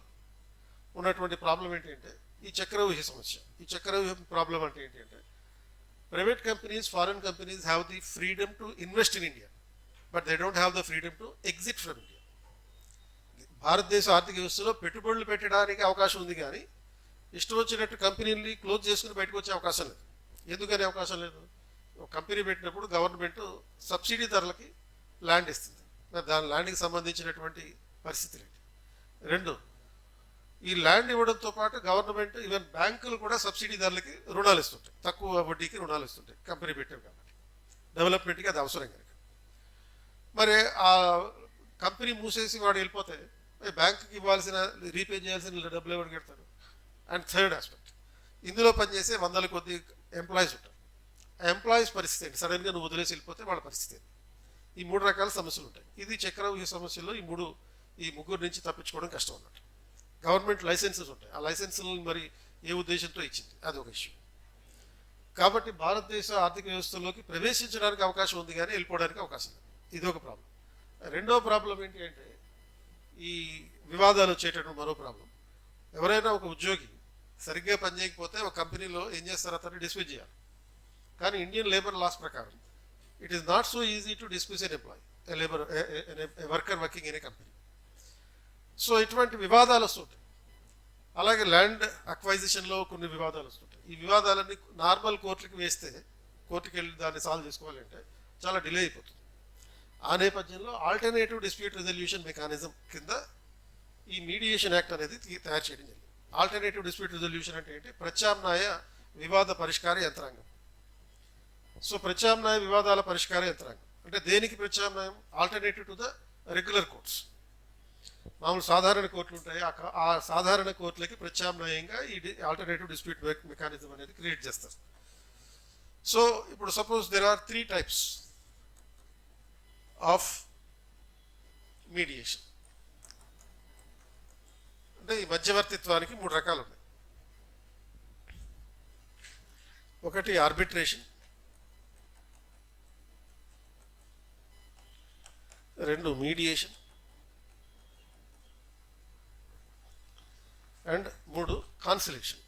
ఉన్నటువంటి ప్రాబ్లం ఏంటంటే ఈ చక్రవ్యూహ సమస్య. ఈ చక్రవ్యూహ ప్రాబ్లం అంటే ఏంటంటే private companies, foreign companies have the freedom to invest in India, but they don't have the freedom to exit from India. భారతదేశ ఆర్థిక వ్యవస్థలో పెట్టుబడులు పెట్టడానికి అవకాశం ఉంది కానీ ఇష్టం వచ్చినట్టు కంపెనీని క్లోజ్ చేసుకుని బయటకు వచ్చే అవకాశం లేదు. ఎందుకనే అవకాశం లేదు? ఒక కంపెనీ పెట్టినప్పుడు గవర్నమెంట్ సబ్సిడీ ధరలకి ల్యాండ్ ఇస్తుంది. దాని ల్యాండ్కి సంబంధించినటువంటి పరిస్థితులు ఏంటి? రెండు, ఈ ల్యాండ్ ఇవ్వడంతో పాటు గవర్నమెంట్, ఈవెన్ బ్యాంకులు కూడా సబ్సిడీ ధరలకి రుణాలు ఇస్తుంటాయి, తక్కువ వడ్డీకి రుణాలు ఇస్తుంటాయి. కంపెనీ పెట్టారు కాబట్టి డెవలప్మెంట్కి అది అవసరం కనుక. మరి ఆ కంపెనీ మూసేసి వాడు వెళ్ళిపోతే బ్యాంకుకి ఇవ్వాల్సిన, రీపే చేయాల్సిన డబ్బులు ఎవరు కడతారు? అండ్ థర్డ్ ఆస్పెక్ట్, ఇందులో పనిచేసే వందల కొద్ది ఎంప్లాయీస్ ఉంటారు. ఆ ఎంప్లాయీస్ పరిస్థితి ఏంటి? సడన్గా నువ్వు వదిలేసి వెళ్ళిపోతే వాళ్ళ పరిస్థితి ఏంటి? ఈ మూడు రకాల సమస్యలు ఉంటాయి. ఇది చక్రవ్యూహ సమస్యల్లో ఈ ముగ్గురు నుంచి తప్పించుకోవడం కష్టం అన్నట్టు. గవర్నమెంట్ లైసెన్సెస్ ఉంటాయి. ఆ లైసెన్సులు మరి ఏ ఉద్దేశంతో ఇచ్చింది, అది ఒక ఇష్యూ. కాబట్టి భారతదేశ ఆర్థిక వ్యవస్థలోకి ప్రవేశించడానికి అవకాశం ఉంది కానీ వెళ్ళిపోవడానికి అవకాశం లేదు. ఇది ఒక ప్రాబ్లం. రెండో ప్రాబ్లం ఏంటి అంటే ఈ వివాదాలు వచ్చేటటువంటి మరో ప్రాబ్లం, ఎవరైనా ఒక ఉద్యోగి సరిగ్గా పనిచేయకపోతే ఒక కంపెనీలో ఏం చేస్తారు? అతన్ని డిస్మిస్ చేయాలి. కానీ ఇండియన్ లేబర్ లాస్ ప్రకారం it is not so easy to dismiss N employee, worker working in a company. So ఇటువంటి వివాదాలు వస్తుంటాయి. అలాగే ల్యాండ్ అక్వైజిషన్లో కొన్ని వివాదాలు వస్తుంటాయి. ఈ వివాదాలన్నీ నార్మల్ కోర్టుకి వేస్తే, కోర్టుకి వెళ్ళి దాన్ని సాల్వ్ చేసుకోవాలంటే చాలా డిలే అయిపోతుంది. ఆ నేపథ్యంలో ఆల్టర్నేటివ్ డిస్ప్యూట్ రిజల్యూషన్ మెకానిజం కింద ఈ మీడియేషన్ యాక్ట్ అనేది తయారు చేయడం జరిగింది. ఆల్టర్నేటివ్ డిస్ప్యూట్ రిజల్యూషన్ అంటే ఏంటి? ప్రత్యామ్నాయ వివాద పరిష్కార యంత్రాంగం. సో ప్రత్యామ్నాయ వివాదాల పరిష్కార యంత్రాంగం అంటే దేనికి ప్రత్యామ్నాయం? Alternative to the regular courts. మామూలు సాధారణ కోర్టులు ఉంటాయి, ఆ సాధారణ కోర్టులకి ప్రత్యామ్నాయంగా ఈ ఆల్టర్నేటివ్ డిస్ప్యూట్ మెకానిజం అనేది క్రియేట్ చేస్తారు. సో ఇప్పుడు suppose there are 3 types of mediation. అంటే ఈ మధ్యవర్తిత్వానికి 3 రకాలు ఉన్నాయి. ఒకటి arbitration, 2 mediation, and 3 conciliation.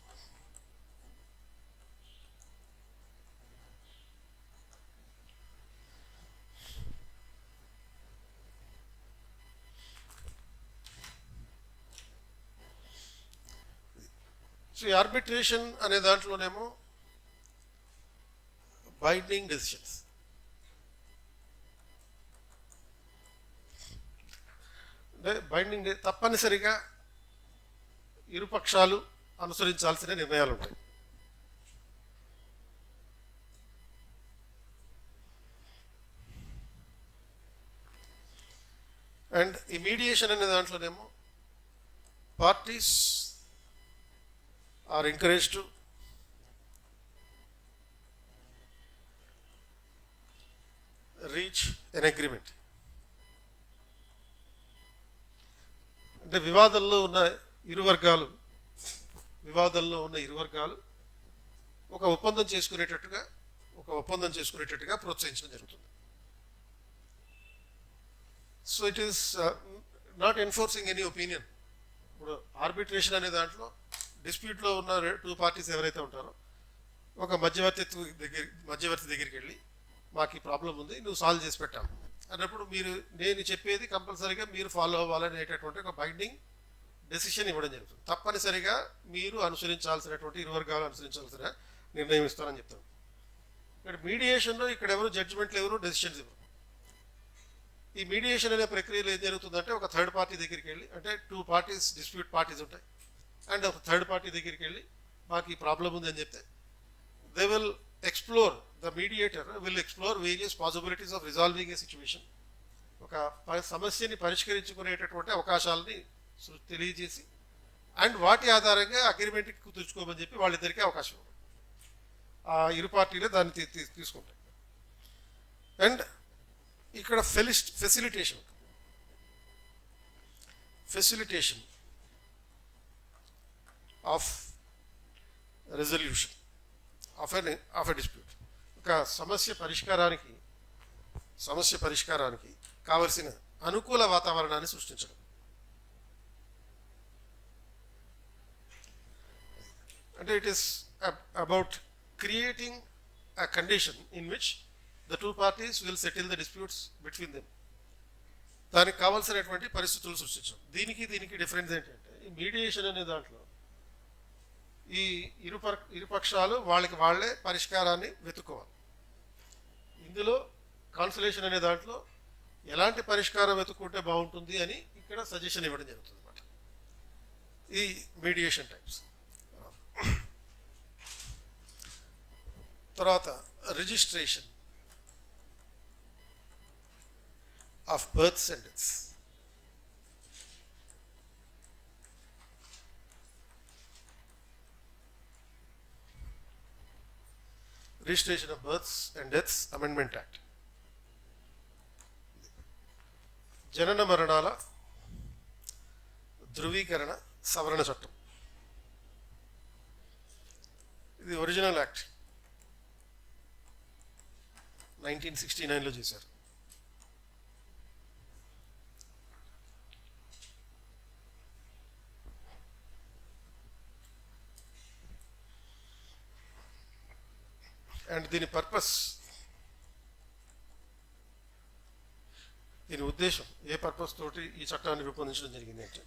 So ఈ ఆర్బిట్రేషన్ అనే దాంట్లోనేమో బైండింగ్ డెసిషన్స్, అంటే బైండింగ్ తప్పనిసరిగా ఇరుపక్షాలు అనుసరించాల్సిన నిర్ణయాలు ఉంటాయి. అండ్ ఈ మీడియేషన్ అనే దాంట్లోనేమో parties are encouraged to reach N agreement. అంటే వివాదంలో ఉన్న ఇరు వర్గాలు ఒక ఒప్పందం చేసుకునేటట్టుగా ప్రోత్సహించడం జరుగుతుంది. So it is not enforcing any opinion. ఇప్పుడు ఆర్బిట్రేషన్ అనే దాంట్లో డిస్ప్యూట్లో ఉన్న 2 parties ఎవరైతే ఉంటారో ఒక మధ్యవర్తి దగ్గరికి వెళ్ళి మాకు ఈ ప్రాబ్లం ఉంది, నువ్వు సాల్వ్ చేసి పెట్టాము అన్నప్పుడు నేను చెప్పేది కంపల్సరీగా మీరు ఫాలో అవ్వాలనేటటువంటి ఒక బైండింగ్ డెసిషన్ ఇవ్వడం జరుగుతుంది. తప్పనిసరిగా మీరు అనుసరించాల్సినటువంటి ఇరు వర్గాలు అనుసరించాల్సిన నిర్ణయం ఇస్తారని చెప్తాను. ఇక్కడ మీడియేషన్లో ఇక్కడ ఎవరు జడ్జిమెంట్లు ఎవరు డెసిషన్స్ ఇవ్వరు. ఈ మీడియేషన్ అనే ప్రక్రియలో ఏం జరుగుతుందంటే ఒక థర్డ్ పార్టీ దగ్గరికి వెళ్ళి, అంటే 2 parties డిస్ప్యూట్ పార్టీస్ ఉంటాయి, అండ్ ఒక థర్డ్ పార్టీ దగ్గరికి వెళ్ళి మాకు ఈ ప్రాబ్లం ఉంది అని చెప్తే they will explore, the mediator will explore various possibilities of resolving A situation. ఒక సమస్యని పరిష్కరించుకునేటటువంటి అవకాశాలని తెలియజేసి అండ్ వాటి ఆధారంగా అగ్రిమెంట్కి కుదుర్చుకోమని చెప్పి వాళ్ళిద్దరికీ అవకాశం ఉంది. ఆ ఇరు పార్టీలే దాన్ని తీసుకుంటాయి. అండ్ ఇక్కడ facilitation of resolution of a dispute. ఒక సమస్య పరిష్కారానికి కావలసిన అనుకూల వాతావరణాన్ని సృష్టించడం. అంటే it is about creating a condition in which the 2 parties will settle the disputes between them. దానికి కావాల్సినటువంటి పరిస్థితులు సృష్టించడం. దీనికి డిఫరెన్స్ ఏంటంటే ఈ మీడియేషన్ అనే దాంట్లో ఈ ఇరుపక్షాలు వాళ్ళే పరిష్కారాన్ని వెతుక్కోవాలి. ఇందులో కాన్సలేషన్ అనే దాంట్లో ఎలాంటి పరిష్కారం వెతుక్కుంటే బాగుంటుంది అని ఇక్కడ సజెషన్ ఇవ్వడం జరుగుతుంది అన్నమాట. ఈ మీడియేషన్ టైప్స్. తర్వాత registration of births and deaths. Registration of Births and Deaths Amendment Act. జనన మరణాల ధృవీకరణ సవరణ చట్టం. ఇది ఒరిజినల్ యాక్ట్ 1969లో చేశారు. అండ్ దీని ఉద్దేశం ఏ పర్పస్ తోటి ఈ చట్టాన్ని రూపొందించడం జరిగింది అంటే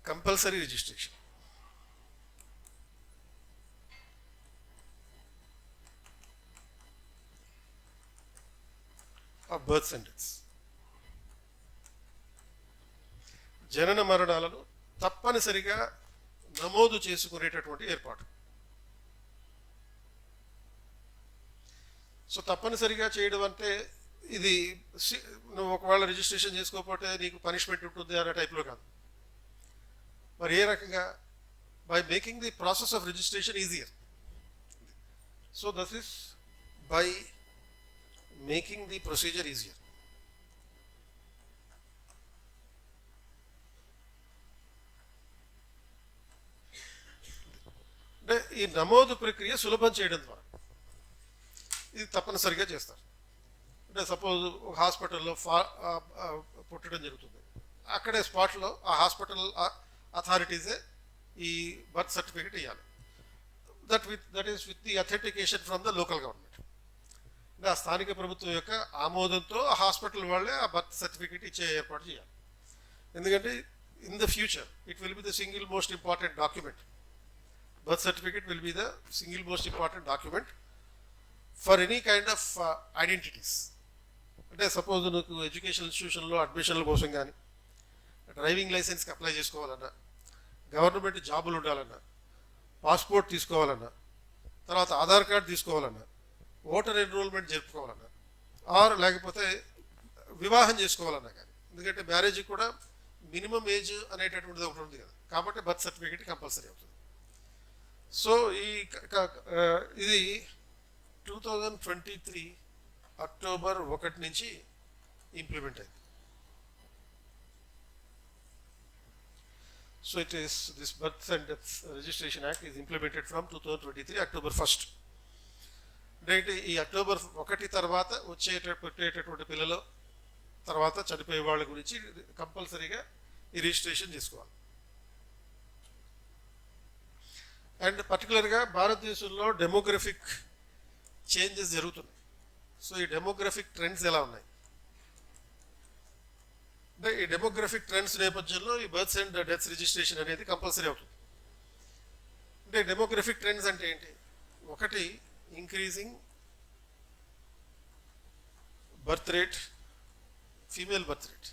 compulsory registration of births and deaths. జనన మరణాలను తప్పనిసరిగా నమోదు చేసుకునేటటువంటి ఏర్పాటు. సో తప్పనిసరిగా చేయడం అంటే ఇది నువ్వు ఒకవేళ రిజిస్ట్రేషన్ చేసుకోకపోతే నీకు పనిష్మెంట్ ఉంటుంది అనే టైప్లో కాదు. మరి ఏ రకంగా? By making the process of registration easier. So that is by making the procedure easier. అంటే ఈ నమోదు ప్రక్రియ సులభం చేయడం ద్వారా ఇది తప్పనిసరిగా చేస్తారు. అంటే సపోజ్ ఒక హాస్పిటల్లో పుట్టడం జరుగుతుంది, అక్కడే స్పాట్లో ఆ హాస్పిటల్ అథారిటీసే ఈ బర్త్ సర్టిఫికేట్ ఇవ్వాలి. That is with the authentication from the local government. అంటే ఆ స్థానిక ప్రభుత్వం యొక్క ఆమోదంతో ఆ హాస్పిటల్ వాళ్ళే ఆ బర్త్ సర్టిఫికేట్ ఇచ్చే ఏర్పాటు చేయాలి. ఎందుకంటే in the future it will be the single most important document. Birth certificate will be the single most important document for any kind of identities. అంటే సపోజ్ నీకు ఎడ్యుకేషన్ ఇన్స్టిట్యూషన్లో అడ్మిషన్ల కోసం కానీ, డ్రైవింగ్ లైసెన్స్కి అప్లై చేసుకోవాలన్నా, గవర్నమెంట్ జాబులు ఉండాలన్నా, పాస్పోర్ట్ తీసుకోవాలన్నా, తర్వాత ఆధార్ కార్డు తీసుకోవాలన్నా, ఓటర్ ఎన్రోల్మెంట్ జరుపుకోవాలన్నా, ఆర్ లేకపోతే వివాహం చేసుకోవాలన్నా కానీ, ఎందుకంటే మ్యారేజ్కి కూడా మినిమం ఏజ్ అనేటటువంటిది ఒకటి ఉంది కదా, కాబట్టి బర్త్ సర్టిఫికేట్ కంపల్సరీ అవుతుంది. సో ఇది 2023 అక్టోబర్ 1 నుంచి ఇంప్లిమెంట్ అయింది. So it is this birth and death registration act is implemented from 2023 October 1. అంటే ఈ అక్టోబర్ 1 తర్వాత పుట్టేటటువంటి పిల్లలు తర్వాత చనిపోయే వాళ్ళ గురించి కంపల్సరీగా ఈ రిజిస్ట్రేషన్ చేసుకోవాలి. అండ్ పర్టికులర్గా భారతదేశంలో డెమోగ్రఫిక్ చేంజెస్ జరుగుతున్నాయి. సో ఈ డెమోగ్రఫిక్ ట్రెండ్స్ ఎలా ఉన్నాయి అంటే ఈ డెమోగ్రఫిక్ ట్రెండ్స్ నేపథ్యంలో ఈ బర్త్స్ అండ్ డెత్స్ రిజిస్ట్రేషన్ అనేది కంపల్సరీ అవుతుంది. అంటే డెమోగ్రఫిక్ ట్రెండ్స్ అంటే ఏంటి? ఒకటి, increasing birth rate, female birth rate.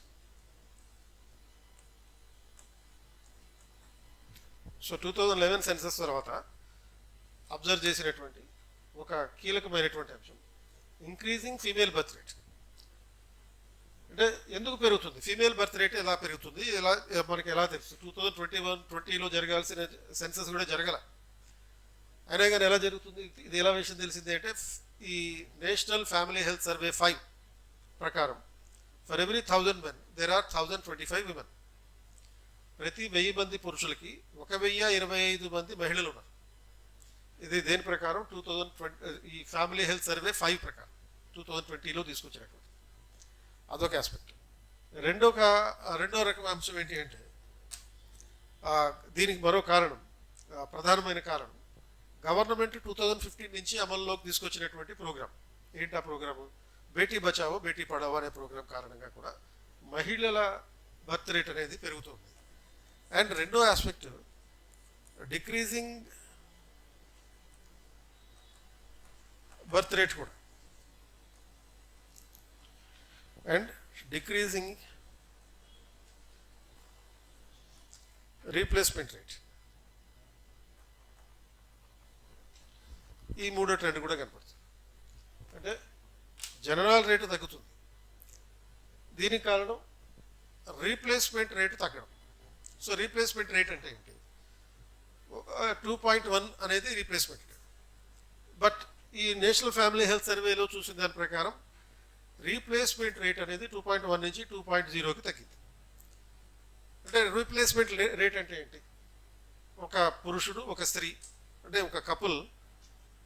So 2011 census తర్వాత అబ్జర్వ్ చేసినటువంటి ఒక కీలకమైనటువంటి అంశం ఇంక్రీజింగ్ ఫీమేల్ బర్త్ రేట్. అంటే ఎందుకు పెరుగుతుంది? ఫీమేల్ బర్త్ రేట్ ఎలా పెరుగుతుంది, మనకి ఎలా తెలుసు? 2020లో జరగాల్సిన సెన్సస్ కూడా జరగల, అయినా కానీ ఎలా జరుగుతుంది? ఇది ఎలా విషయం తెలిసింది అంటే ఈ నేషనల్ ఫ్యామిలీ హెల్త్ సర్వే 5 ప్రకారం for every 1000 men there are 1025 women. ప్రతి 1000 మంది పురుషులకి 1025 మంది మహిళలు ఉన్నారు. ఇది దేని ప్రకారం? 2020 ఈ ఫ్యామిలీ హెల్త్ సర్వే 5 ప్రకారం 2020లో తీసుకొచ్చినటువంటి అదొక ఆస్పెక్ట్. రెండో రకం అంశం ఏంటి అంటే దీనికి మరో కారణం, ప్రధానమైన కారణం గవర్నమెంట్ 2015 నుంచి అమల్లోకి తీసుకొచ్చినటువంటి ప్రోగ్రామ్. ఏంటి ఆ ప్రోగ్రాము? బేటీ బచావో బేటీ పడావో అనే ప్రోగ్రాం కారణంగా కూడా మహిళల బర్త్ రేట్ అనేది పెరుగుతుంది. అండ్ రెండో ఆస్పెక్ట్ డిక్రీజింగ్ బర్త్ రేట్ కూడా అండ్ డిక్రీజింగ్ రీప్లేస్మెంట్ రేట్. ఈ మూడో ట్రెండ్ కూడా కనపడుతుంది. అంటే జనరల్ రేటు తగ్గుతుంది, దీనికి కారణం రీప్లేస్మెంట్ రేటు తగ్గడం. సో రీప్లేస్మెంట్ రేట్ అంటే ఏంటి? 2.1 అనేది రీప్లేస్మెంట్ రేట్. బట్ ఈ నేషనల్ ఫ్యామిలీ హెల్త్ సర్వేలో చూసిన దాని ప్రకారం రీప్లేస్మెంట్ రేట్ అనేది 2.1 నుంచి 2.0కి తగ్గింది. అంటే రీప్లేస్మెంట్ రేట్ అంటే ఏంటి? ఒక పురుషుడు ఒక స్త్రీ అంటే ఒక కపుల్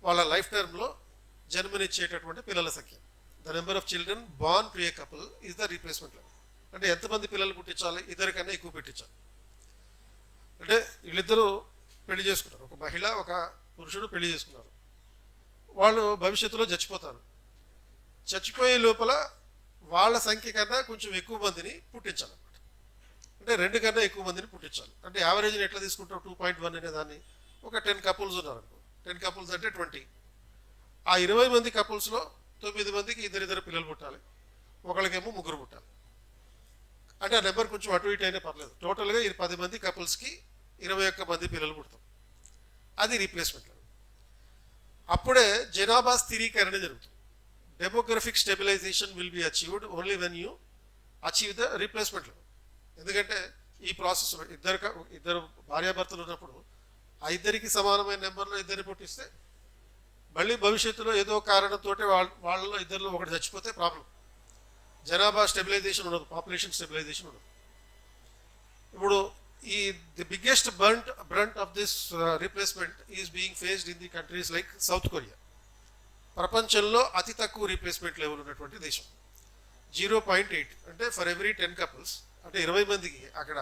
వాళ్ళ లైఫ్ టర్మ్లో జన్మనిచ్చేటటువంటి పిల్లల సంఖ్య, the number of children born to a couple is the replacement level. అంటే ఎంతమంది పిల్లలు పుట్టించాలి? ఇద్దరికన్నా ఎక్కువ పెట్టించాలి. అంటే వీళ్ళిద్దరూ పెళ్లి చేసుకున్నారు, ఒక మహిళ ఒక పురుషుడు పెళ్లి చేసుకున్నారు. వాళ్ళు భవిష్యత్తులో చచ్చిపోతారు. చచ్చిపోయే లోపల వాళ్ళ సంఖ్య కన్నా కొంచెం ఎక్కువ మందిని పుట్టించాలన్నమాట. అంటే 2 కన్నా ఎక్కువ మందిని పుట్టించాలి. అంటే యావరేజ్ని ఎట్లా తీసుకుంటాం? 2.1 అనే దాన్ని ఒక 10 కపుల్స్ ఉన్నారు అనుకో, 10 కపుల్స్ అంటే 20. ఆ 20 మంది కపుల్స్లో 9 మందికి ఇద్దరిద్దరు పిల్లలు పుట్టాలి, ఒకళ్ళకేమో 3 పుట్టాలి. అంటే ఆ నెంబర్ కొంచెం అటు ఇటు అయినా పర్లేదు. టోటల్గా 10 మంది కపుల్స్కి 21 మంది పిల్లలు పుడతాం. అది రీప్లేస్మెంట్ లెవెల్. అప్పుడే జనాభా స్థిరీకరణ జరుగుతుంది. Demographic stabilisation will be achieved only when you achieve the replacement level. ఎందుకంటే ఈ ప్రాసెస్ ఇద్దరు భార్యాభర్తలు ఉన్నప్పుడు ఆ ఇద్దరికి సమానమైన నెంబర్లో ఇద్దరిని పుట్టిస్తే మళ్ళీ భవిష్యత్తులో ఏదో కారణంతో వాళ్ళలో ఇద్దరిలో ఒకటి చచ్చిపోతే ప్రాబ్లం. జనాభా స్టెబిలైజేషన్ ఉండదు, పాపులేషన్ స్టెబిలైజేషన్ ఉండదు. ఇప్పుడు the biggest brunt of this replacement is being faced in the countries like south Korea. ప్రపంచంలో అతి తక్కువ రీప్లేస్మెంట్ లెవెల్ ఉన్నటువంటి దేశం. 0.8 అంటే ఫర్ ఎవ్రీ 10 కపుల్స్, అంటే 20 మందికి అక్కడ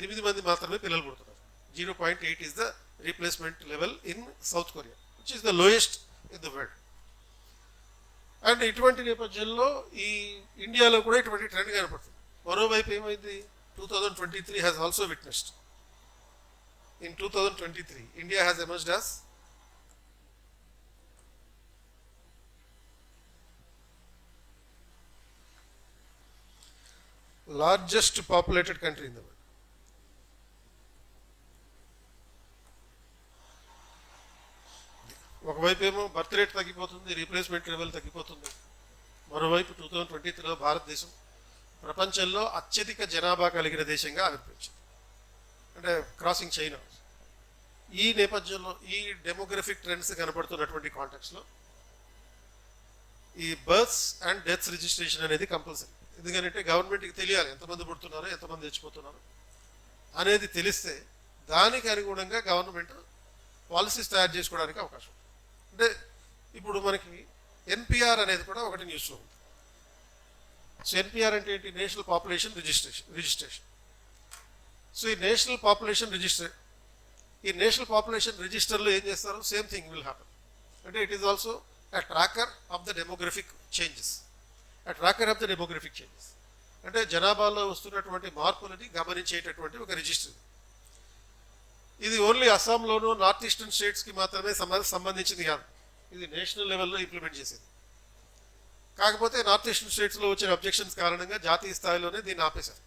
8 మంది మాత్రమే పిల్లలు పుడుతున్నారు. 0.8 is the replacement level in south Korea, which is the lowest in the world. And ఇటువంటి నేపథ్యంలో ఈ ఇండియాలో కూడా ఇటువంటి ట్రెండ్ కనపడుతుంది. మరోవైపు ఏమైంది, 2023 has also witnessed. In 2023, India has emerged as largest populated country in the world. ఒకవైపు ఏమో బర్త్ రేట్ తగ్గిపోతుంది, రీప్లేస్మెంట్ లెవెల్ తగ్గిపోతుంది. మరోవైపు 2023లో భారతదేశం ప్రపంచంలో అత్యధిక జనాభా కలిగిన దేశంగా ఆవిర్భవించింది, అంటే క్రాసింగ్ చైనా. ఈ నేపథ్యంలో ఈ డెమోగ్రఫిక్ ట్రెండ్స్ కనబడుతున్నటువంటి కాంటెక్స్లో ఈ బర్త్స్ అండ్ డెత్స్ రిజిస్ట్రేషన్ అనేది కంపల్సరీ. ఎందుకంటే గవర్నమెంట్కి తెలియాలి ఎంతమంది పుడుతున్నారో ఎంతమంది చచ్చిపోతున్నారో అనేది. తెలిస్తే దానికి అనుగుణంగా గవర్నమెంట్ పాలసీస్ తయారు చేసుకోవడానికి అవకాశం ఉంది. అంటే ఇప్పుడు మనకి ఎన్పిఆర్ అనేది కూడా ఒకటి న్యూస్లో ఉంది. సో ఎన్పిఆర్ అంటే ఏంటి, నేషనల్ పాపులేషన్ రిజిస్ట్రేషన్. సో ఈ నేషనల్ పాపులేషన్ రిజిస్టర్లో ఏం చేస్తారు, సేమ్ థింగ్ విల్ హ్యాపన్. అంటే it is also a tracker of the demographic changes. అంటే జనాభాలో వస్తున్నటువంటి మార్పులని గమనించేటటువంటి ఒక రిజిస్టర్. ఇది ఓన్లీ అస్సాంలోనూ నార్త్ ఈస్టర్న్ స్టేట్స్కి మాత్రమే సంబంధించింది కాదు, ఇది నేషనల్ లెవెల్లో ఇంప్లిమెంట్ చేసేది. కాకపోతే నార్త్ ఈస్టర్న్ స్టేట్స్లో వచ్చిన అబ్జెక్షన్స్ కారణంగా జాతీయ స్థాయిలోనే దీన్ని ఆపేశారు.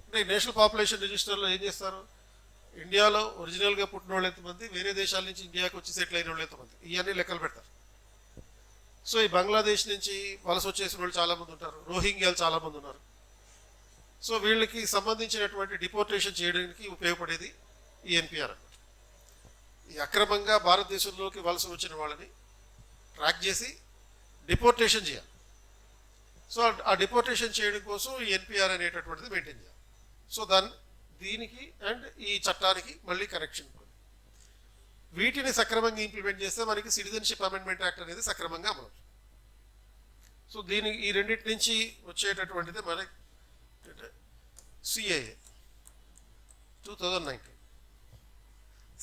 అంటే నేషనల్ పాపులేషన్ రిజిస్టర్లో ఏం చేస్తారు, ఇండియాలో ఒరిజినల్గా పుట్టిన వాళ్ళు ఎంతమంది, వేరే దేశాల నుంచి ఇండియాకి వచ్చి సెటిల్ అయిన వాళ్ళు ఎంతమంది, ఇవన్నీ లెక్కలు పెడతారు. సో ఈ బంగ్లాదేశ్ నుంచి వలస వచ్చేసిన వాళ్ళు చాలామంది ఉంటారు, రోహింగ్యాలు చాలామంది ఉన్నారు. సో వీళ్ళకి సంబంధించినటువంటి డిపోర్టేషన్ చేయడానికి ఉపయోగపడేది ఈ ఎన్పిఆర్ అన్నమాట. ఈ అక్రమంగా భారతదేశంలోకి వలస వచ్చిన వాళ్ళని ట్రాక్ చేసి డిపోర్టేషన్ చేయాలి. సో ఆ డిపోర్టేషన్ చేయడం కోసం ఈ ఎన్పిఆర్ అనేటటువంటిది మెయింటైన్ చేయాలి. సో దీనికి అండ్ ఈ చట్టానికి మళ్ళీ కనెక్షన్. వీటిని సక్రమంగా ఇంప్లిమెంట్ చేస్తే మనకి సిటిజన్షిప్ అమెండ్మెంట్ యాక్ట్ అనేది సక్రమంగా అమలు. సో దీనికి ఈ రెండింటి నుంచి వచ్చేటటువంటిది మనకి సిఏఏ 2019,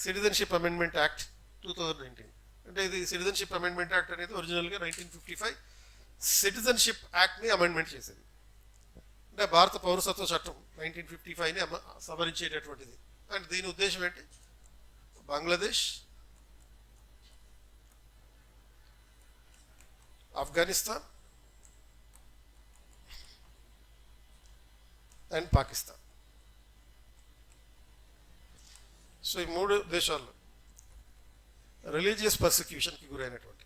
సిటిజన్షిప్ అమెండ్మెంట్ యాక్ట్ 2019. అంటే ఇది సిటిజన్షిప్ అమెండ్మెంట్ యాక్ట్ అనేది ఒరిజినల్గా 1955 సిటిజన్షిప్ యాక్ట్ని అమెండ్మెంట్ చేసేది. అంటే భారత పౌరసత్వ చట్టం 1955ని సవరించేటటువంటిది. అండ్ దీని ఉద్దేశం ఏంటి, బంగ్లాదేశ్, ఆఫ్ఘనిస్తాన్ అండ్ పాకిస్తాన్. సో ఈ 3 దేశాల్లో రిలీజియస్ పర్సిక్యూషన్కి గురైనటువంటి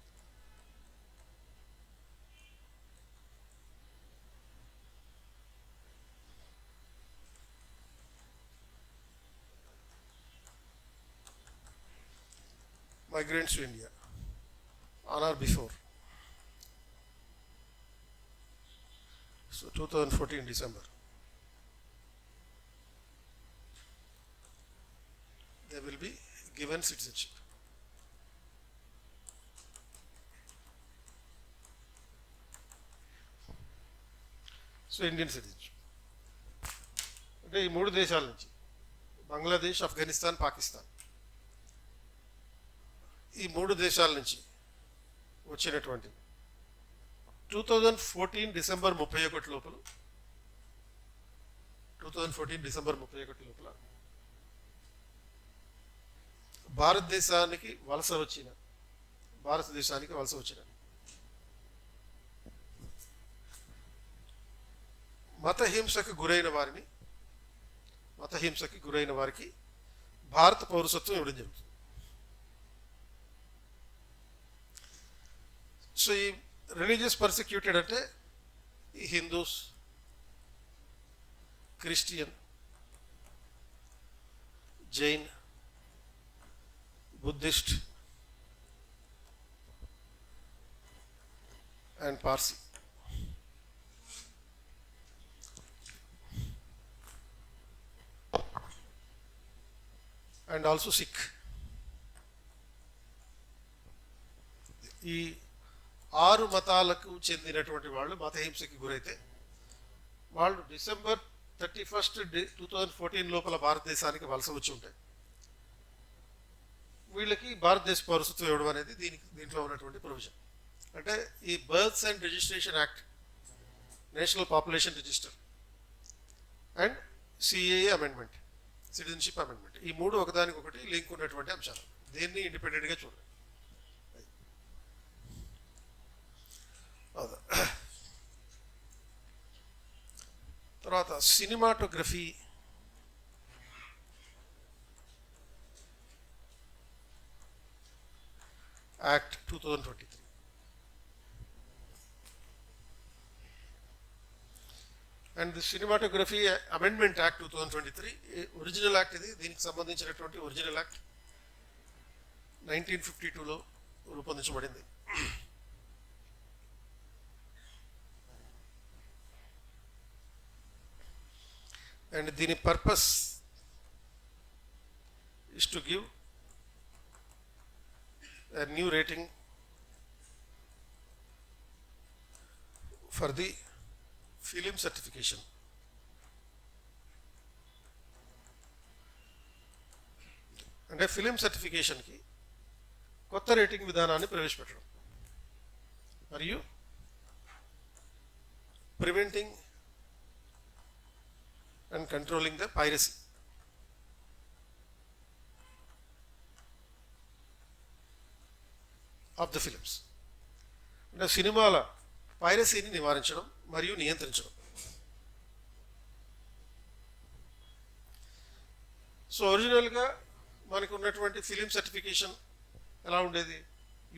migrants to India on or before 2014 December, they will be given citizenship. So Indian citizenship అంటే ఈ 3 దేశాల నుంచి, బంగ్లాదేశ్, ఆఫ్ఘనిస్తాన్, పాకిస్తాన్, ఈ 3 దేశాల నుంచి వచ్చినటువంటి 2014 డిసెంబర్ 31 లోపల భారతదేశానికి వలస వచ్చిన మతహింసకు గురైన వారికి భారత పౌరసత్వం ఇవ్వడం జరుగుతుంది. సో ఈ రిలీజియస్ పర్సిక్యూటెడ్ అంటే Hindus, Christian, Jain, Buddhist and Parsi. And also Sikh. ఈ 6 మతాలకు చెందినటువంటి వాళ్ళు మతహింసకి గురైతే వాళ్ళు డిసెంబర్ 31, 2014 లోపల భారతదేశానికి వలస వచ్చి ఉంటాయి. వీళ్ళకి భారతదేశ పౌరసత్వం ఇవ్వడం అనేది దీంట్లో ఉన్నటువంటి ప్రొవిజన్. అంటే ఈ births and registration act, national population register and CAA amendment, citizenship amendment, ఈ 3 ఒకదానికొకటి లింక్ ఉన్నటువంటి అంశాలు. దేన్ని ఇండిపెండెంట్గా చూడండి. తర్వాత cinematography act 2023. And the cinematography amendment act 2023 original act. ఇది దీనికి సంబంధించినటువంటి ఒరిజినల్ యాక్ట్ 1952లో రూపొందించబడింది. అండ్ దీని purpose is to give a new rating for the film certification. అంటే ఫిలిం సర్టిఫికేషన్కి కొత్త రేటింగ్ విధానాన్ని ప్రవేశపెట్టడం మరియు preventing and controlling the piracy. Of the films. అంటే సినిమాల పైరసీని నివారించడం మరియు నియంత్రించడం. సో ఒరిజినల్గా మనకు ఉన్నటువంటి ఫిలిం సర్టిఫికేషన్ ఎలా ఉండేది?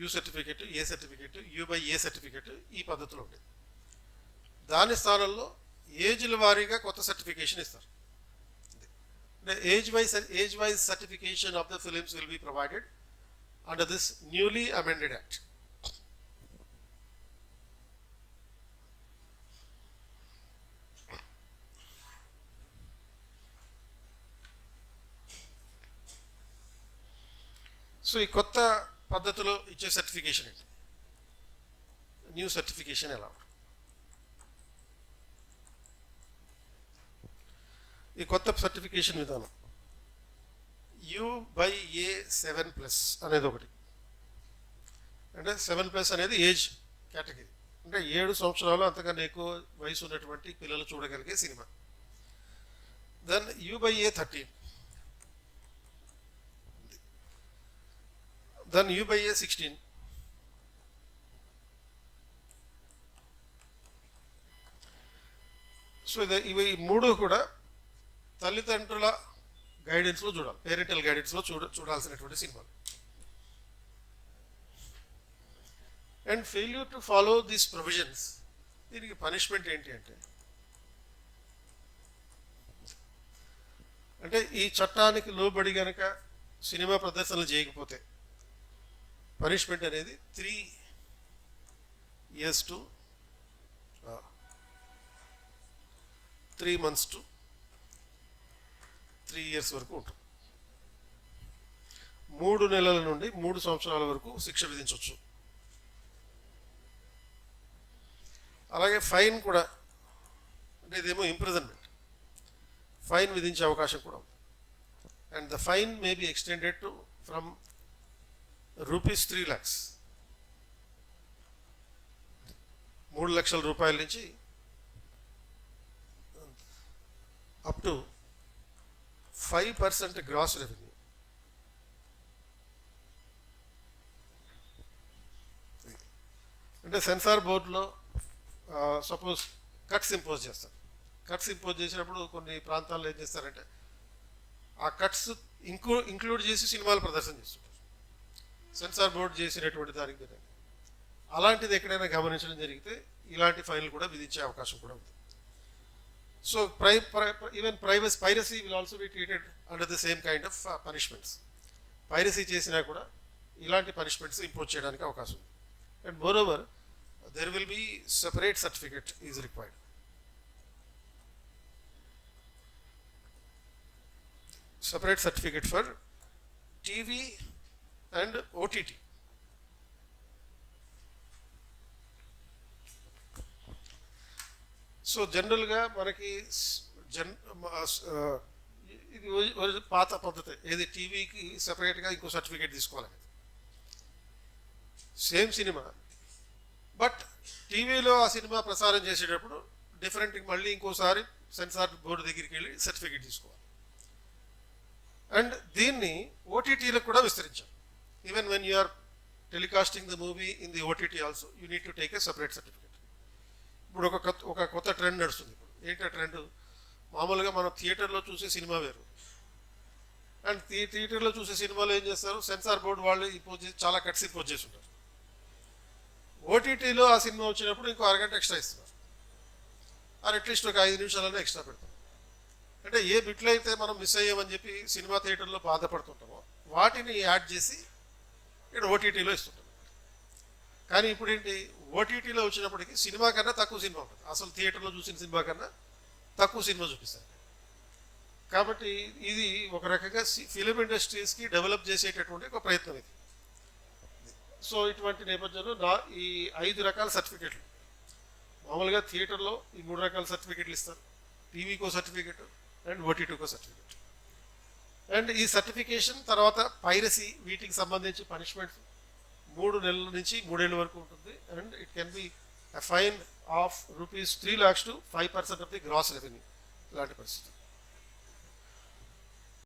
You certificate, A certificate, యూ/ఏ certificate, ఈ పద్ధతిలో ఉండేది. దాని స్థానంలో ఏజ్ల వారీగా కొత్త సర్టిఫికేషన్ ఇస్తారు. అంటే age wise certification of the films will be provided under this newly amended act. So ఈ కొత్త పద్ధతిలో ఇచ్చే సర్టిఫికేషన్ ఏంటి? న్యూ సర్టిఫికేషన్ ఎలా? ఈ కొత్త సర్టిఫికేషన్ విధానం U/A7+ అనేది ఒకటి. అంటే 7+ అనేది ఏజ్ కేటగిరీ. అంటే 7 సంవత్సరాలు అంతకన్నా ఎక్కువ వయసు ఉన్నటువంటి పిల్లలు చూడగలిగే cinema. Then U/A13, then U/A16, so ఇవి 3 కూడా తల్లిదండ్రుల గైడెన్స్లో చూడాలి, పేరెంటల్ గైడెన్స్లో చూడాల్సినటువంటి సినిమాలు. And failure to follow these provisions, దీనికి పనిష్మెంట్ ఏంటి అంటే ఈ చట్టానికి లోబడి గనక సినిమా ప్రదర్శనలు చేయకపోతే పనిష్మెంట్ అనేది 3 years to 3 months to 3 years వరకు ఉంటుంది. 3 నెలల నుండి 3 సంవత్సరాల వరకు శిక్ష విధించవచ్చు. అలాగే ఫైన్ కూడా, అంటే ఇదేమో ఇంప్రిజన్మెంట్, ఫైన్ విధించే అవకాశం కూడా ఉంది. And the fine may be extended to from ₹3 lakhs, 3 లక్షల రూపాయల నుంచి అప్ టు 5% గ్రాస్ రెవెన్యూ. అంటే సెన్సార్ బోర్డులో సపోజ్ కట్స్ ఇంపోజ్ చేస్తారు. కట్స్ ఇంపోజ్ చేసినప్పుడు కొన్ని ప్రాంతాల్లో ఏం చేస్తారంటే ఆ కట్స్ ఇంక్లూడ్ చేసి సినిమాలు ప్రదర్శన చేస్తుంటారు. సెన్సార్ బోర్డు చేసినటువంటి దానికి అలాంటిది ఎక్కడైనా గమనించడం జరిగితే ఇలాంటి ఫైన్లు కూడా విధించే అవకాశం కూడా ఉంది. So even piracy will also be treated under the same kind of punishments. Piracy చేసినా కూడా ఇలాంటి పనిష్మెంట్స్ ఇంపోజ్ చేయడానికి అవకాశం ఉంది. And more over there will be separate certificate is required. Separate certificate for TV and OTT. So జనరల్గా మనకి ఇది పాత పద్ధతి, ఏది టీవీకి సపరేట్గా ఇంకో సర్టిఫికేట్ తీసుకోవాలి. సేమ్ సినిమా, బట్ టీవీలో ఆ సినిమా ప్రసారం చేసేటప్పుడు డిఫరెంట్, మళ్ళీ ఇంకోసారి సెన్సార్ బోర్డు దగ్గరికి వెళ్ళి సర్టిఫికేట్ తీసుకోవాలి. అండ్ దీన్ని ఓటీటీలకు కూడా విస్తరించాం. Even when you are telecasting the movie in the OTT also you need to take a separate certificate. ఇప్పుడు ఒక కొత్త ట్రెండ్ నడుస్తుంది. ఇప్పుడు ఏంటో ట్రెండ్, మామూలుగా మనం థియేటర్లో చూసే సినిమా వేరు, అండ్ థియేటర్లో చూసే సినిమాలో ఏం చేస్తారు, సెన్సార్ బోర్డు వాళ్ళు ఇంపోజ్ చేసి చాలా కట్స్ ఇంపోజ్ చేసి ఉంటారు. ఓటీటీలో ఆ సినిమా వచ్చినప్పుడు ఇంకో అరగంట ఎక్స్ట్రా ఇస్తున్నారు, అది అట్లీస్ట్ ఒక 5 నిమిషాలన్నా ఎక్స్ట్రా పెడతారు. అంటే ఏ బిట్లు అయితే మనం మిస్ అయ్యామని చెప్పి సినిమా థియేటర్లో బాధపడుతుంటామో వాటిని యాడ్ చేసి ఇక్కడ ఓటీటీలో ఇస్తుంటాం. కానీ ఇప్పుడు ఏంటి, ఓటీటీలో వచ్చినప్పటికీ సినిమా కన్నా తక్కువ సినిమా ఉంటుంది, అసలు థియేటర్లో చూసిన సినిమా కన్నా తక్కువ సినిమా చూపిస్తారు. కాబట్టి ఇది ఒక రకంగా ఫిలిం ఇండస్ట్రీస్కి డెవలప్ చేసేటటువంటి ఒక ప్రయత్నం ఇది. సో ఇటువంటి నేపథ్యంలో ఈ 5 రకాల సర్టిఫికెట్లు, మామూలుగా థియేటర్లో ఈ 3 రకాల సర్టిఫికెట్లు ఇస్తారు, టీవీకో సర్టిఫికెట్ అండ్ ఓటీటీకో సర్టిఫికెట్. అండ్ ఈ సర్టిఫికేషన్ తర్వాత పైరసీ, వీటికి సంబంధించి పనిష్మెంట్ 3 నెలల నుంచి 3 ఏళ్ళ వరకు ఉంటుంది. And it can be a fine of ₹3 lakhs to 5% of the gross revenue. ఇలాంటి పరిస్థితి.